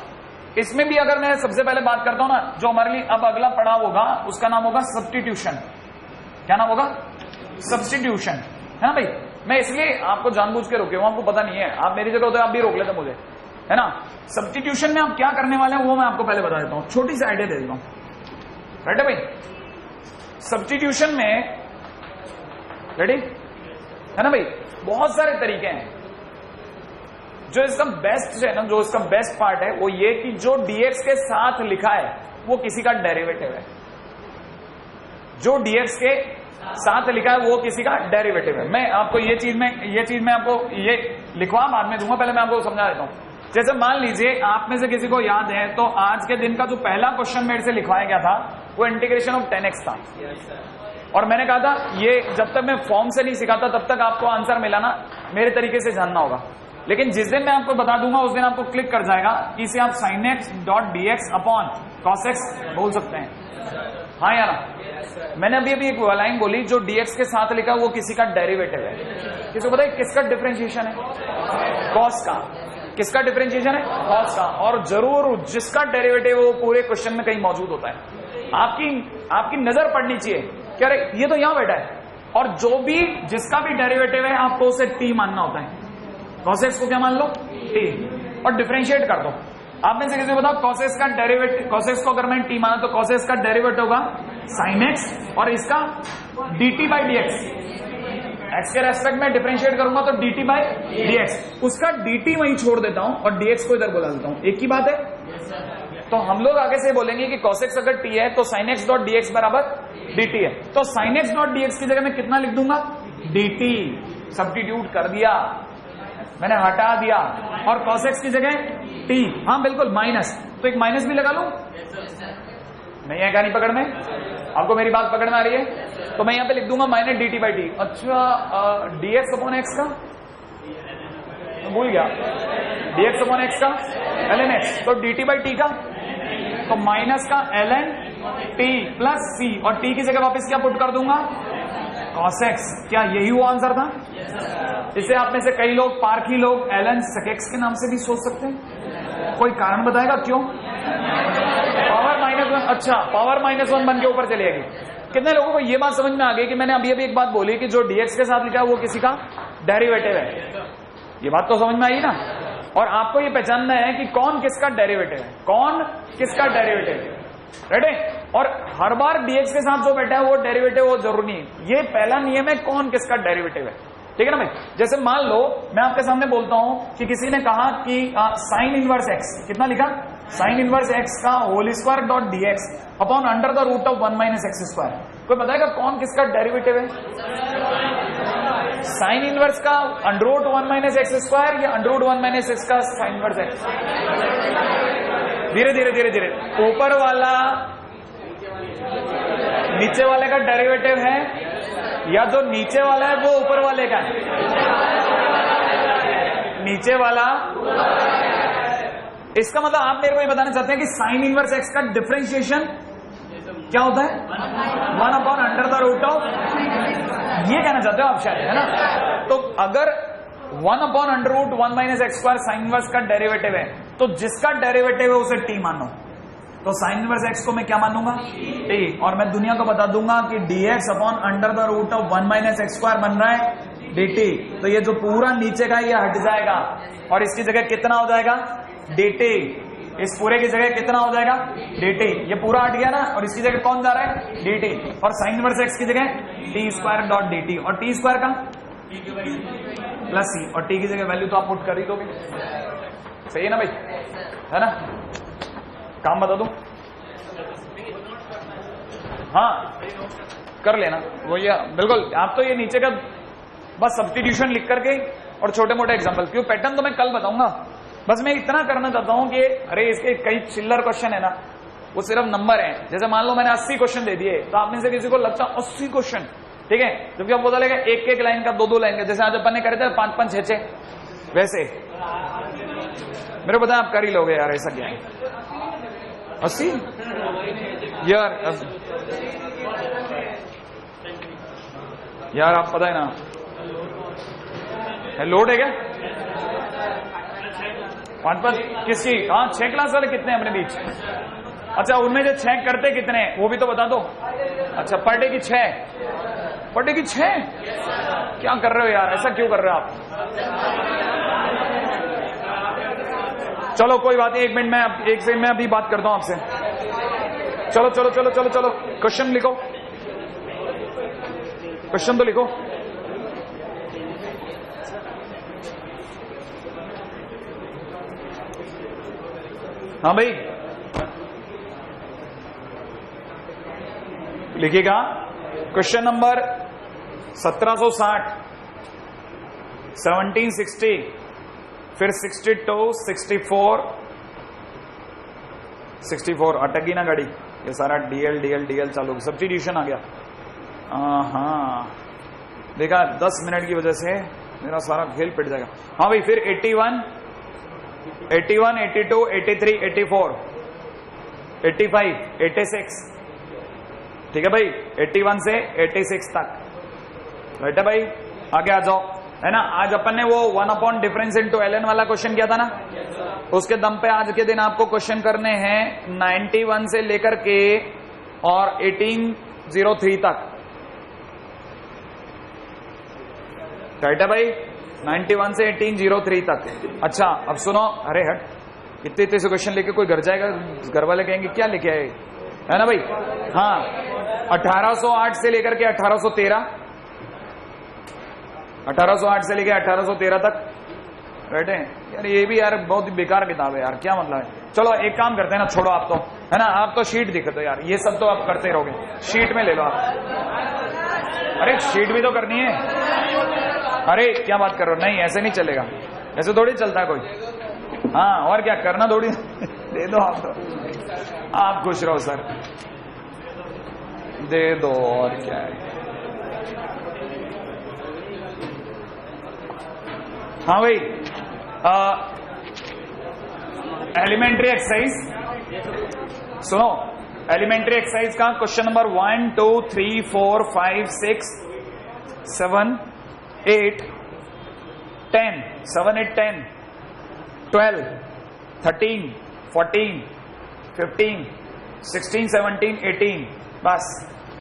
इसमें भी अगर मैं सबसे पहले बात करता हूं ना, जो हमारे लिए अब अगला पड़ाव होगा उसका नाम होगा सब्स्टिट्यूशन। क्या नाम होगा? सब्स्टिट्यूशन, है ना भाई? मैं इसलिए आपको जानबूझ के रोके हूं, आपको पता नहीं है, आप मेरी जगह होते आप भी रोक लेते मुझे, है ना? सब्स्टिट्यूशन में आप क्या करने वाले हैं वो मैं आपको पहले बता देता हूं, छोटी सी आइडिया दे देता हूं, राइट है भाई? सब्स्टिट्यूशन में, रेडी है ना भाई, बहुत सारे तरीके हैं। जो इसका बेस्ट है ना, जो इसका बेस्ट पार्ट है वो ये कि जो dx के साथ लिखा है वो किसी का डेरिवेटिव है। जो dx के साथ लिखा है वो किसी का डेरिवेटिव है। मैं आपको ये चीज मैं आपको ये लिखवा बाद में दूंगा, पहले मैं आपको समझा देता हूं। जैसे मान लीजिए आप में से किसी को याद है तो आज के दिन का जो पहला क्वेश्चन मेरे से लिखवाया गया था वो इंटीग्रेशन ऑफ 10x था, और मैंने कहा था ये जब तक मैं फॉर्म से नहीं सिखाता तब तक आपको आंसर मिला ना मेरे तरीके से जानना होगा, लेकिन जिस दिन मैं आपको बता दूंगा उस दिन आपको क्लिक कर जाएगा कि इसे आप sin x dot dx upon cos x बोल सकते हैं। हाँ या ना? मैंने अभी एक लाइन बोली जो dx के साथ लिखा वो किसी का डेरिवेटिव है। किसी को पता है किसका डिफरेंशिएशन है? cos का। किसका डिफरेंशिएशन है? cos का। और जरूर जिसका डेरिवेटिव वो पूरे क्वेश्चन में कहीं मौजूद होता है। आपकी नजर पड़नी चाहिए कि अरे ये तो यहां बैठा है, और जो भी जिसका भी डेरिवेटिव है आपको उसे t मानना होता है। cos x को क्या मान लो? t, और डिफरेंशिएट कर दो। आप में से किसी को बताओ cos x का डेरिवेटिव, cos x को अगर मैं t माना तो cos x का डेरिवेटिव होगा sin x, और इसका dt बाई dx। x के रेस्पेक्ट में डिफरेंशिएट करूंगा तो dt बाई dx, उसका dt वहीं छोड़ देता हूं और dx को इधर बुला देता हूं। एक ही बात है। तो हम लोग आगे से बोलेंगे कि cos x अगर t है तो sin x डॉट dx बराबर dt है, तो sin x डॉट dx की जगह मैं कितना लिख दूंगा? dt। सब्स्टिट्यूट कर दिया मैंने, हटा दिया, और cos x की जगह t। हाँ बिल्कुल माइनस, तो एक माइनस भी लगा लूं? नहीं है क्या? नहीं पकड़ में? आपको मेरी बात पकड़ में आ रही है? तो मैं यहां पे लिख दूंगा माइनस dt बाई टी। अच्छा dx अपॉन x का भूल गया, dx अपॉन x का ln x, तो dt बाई टी का तो माइनस का ln t प्लस c, और t की जगह वापस क्या पुट कर दूंगा? cos x। क्या यही वो आंसर था? इसे आप में से कई लोग, पारखी लोग ln sec x के नाम से भी सोच सकते हैं। कोई कारण बताएगा क्यों? पावर -1। अच्छा, पावर -1 बन के ऊपर चलेगी। कितने लोगों को ये बात समझ में आ गई कि मैंने अभी एक बात बोली कि जो dx के साथ लिखा है वो किसी का डेरिवेटिव है? ये बात तो समझ में आई ना? और आपको ये पहचानना है कि कौन किसका डेरिवेटिव है, कौन किसका डेरिवेटिव है। रेडी? और हर बार dx के साथ जो बैठा है वो डेरिवेटिव वो जरूरी नहीं है। ये पहला नियम है कौन किसका डेरिवेटिव है, ठीक है ना भाई? जैसे मान लो मैं आपके सामने बोलता हूं कि किसी ने कहा कि साइन इनवर्स x, कितना लिखा? साइन इनवर्स x का whole square dot dx upon under the root of 1 minus x square. कोई बताएगा कौन किसका डेरिवेटिव है? साइन इनवर्स का under root 1 minus x square या अंडर रूट 1 माइनस एक्स का साइन इनवर्स x? धीरे धीरे धीरे धीरे, ऊपर वाला नीचे वाले का डेरिवेटिव है या जो नीचे वाला है वो ऊपर वाले का है? नीचे वाला। इसका मतलब आप मेरे को ये बताना चाहते हैं कि साइन इनवर्स x का डिफरेंशिएशन क्या होता है? 1 upon under the root of, ये कहना चाहते हो आप शायद, है ना? तो अगर 1 upon under root 1 minus x square sine inverse का डेरिवेटिव है तो जिसका डेरिवेटिव है उसे t मानो। तो साइन इनवर्स x को मैं क्या मानूंगा? t। और मैं दुनिया को बता दूंगा कि dx upon under the root of 1 minus x square बन रहा है dt। तो ये जो पूरा नीचे का ये हट जाएगा और इसकी जगह कितना हो जाएगा? dt। इस पूरे की जगह कितना हो जाएगा? dt। ये पूरा हट गया ना, और इसकी जगह कौन जा रहा है? dt। और साइन इनवर्स x की जगह t स्क्वायर डॉट dt, और t स्क्वायर का प्लस c, और t की जगह वैल्यू तो आप पुट कर ही दोगे। सही है ना भाई? है ना? काम बता दूं? हाँ कर लेना वो, ये बिल्कुल। आप तो ये नीचे का बस सब्स्टिट्यूशन लिख करके और छोटे मोटे एग्जांपल, क्यों पैटर्न तो मैं कल बताऊंगा। बस मैं इतना करना चाहता हूं कि अरे इसके कई चिल्लर क्वेश्चन है ना, वो सिर्फ नंबर है। जैसे मान लो मैंने 80 क्वेश्चन दे दिए तो आप में से किसी को लगता 80 क्वेश्चन, ठीक है? जबकि आप बोला लेगा एक एक लाइन का, दो लाइन का, जैसे आज अपन ने करे थे 5-5, 6-6, वैसे मेरे को बताया आप कर ही लोगे यार। ऐसा क्या है 80 यार आप पता है ना, लोड है क्या? 5-5 किसकी? हाँ 6 क्लास वाले कितने हैं अपने बीच? अच्छा उनमें जो 6 करते कितने हैं वो भी तो बता दो। अच्छा पर डे की 6, पर डे की 6? क्या कर रहे हो यार, ऐसा क्यों कर रहे हो आप? चलो कोई बात नहीं, 1 मिनट में, 1 सेकंड में अभी बात करता हूं आपसे। चलो चलो चलो चलो चलो, क्वेश्चन लिखो, क्वेश्चन तो लिखो। हाँ भाई लिखिएगा। क्वेश्चन नंबर 1760, 1760, फिर 62, 64, 64 अटकी ना गाड़ी, ये सारा डीएल डीएल डीएल चालू, सब्स्टिट्यूशन आ गया। हाँ देखा, 10 मिनट की वजह से मेरा सारा खेल पिट जाएगा। हाँ भाई, फिर 81, 81, 82, 83, 84, 85, 86, ठीक है भाई, 81 से 86 तक, राइट है भाई। आगे आ जाओ, है ना। आज अपन ने वो 1 अपॉन डिफरेंस इनटू ln वाला क्वेश्चन किया था ना, उसके दम पे आज के दिन आपको क्वेश्चन करने हैं 91 से लेकर के और 1803 तक, राइट है भाई, 91 से 1803 तक। अच्छा अब सुनो, अरे हट, इतने इतने से क्वेश्चन लेके कोई घर जाएगा, घर वाले कहेंगे क्या लेके आए, है ना भाई। हाँ, 1808 से लेकर के 1813, 1808 से लेकर 1813 तक, राइट है यार। ये भी यार बहुत ही बेकार किताब है यार, क्या मतलब है। चलो एक काम करते हैं ना, छोड़ो आप तो, है ना, आप तो शीट दिखे दो यार, ये सब तो आप करते रहोगे, शीट में ले लो आप। अरे शीट भी तो करनी है। अरे क्या बात कर रहे हो, नहीं ऐसे नहीं चलेगा, ऐसे थोड़ी चलता है कोई। हाँ और क्या करना थोड़ी दे दो आप तो, आप खुश रहो सर, दे दो और क्या है। हाँ भाई, एलिमेंट्री एक्सरसाइज सुनो, एलिमेंट्री एक्सरसाइज का क्वेश्चन नंबर 1, 2, 3, 4, 5, 6, 7, 8, 10, 7, 8, 10, 12, 13, 14, 15, 16, 17, 18, बस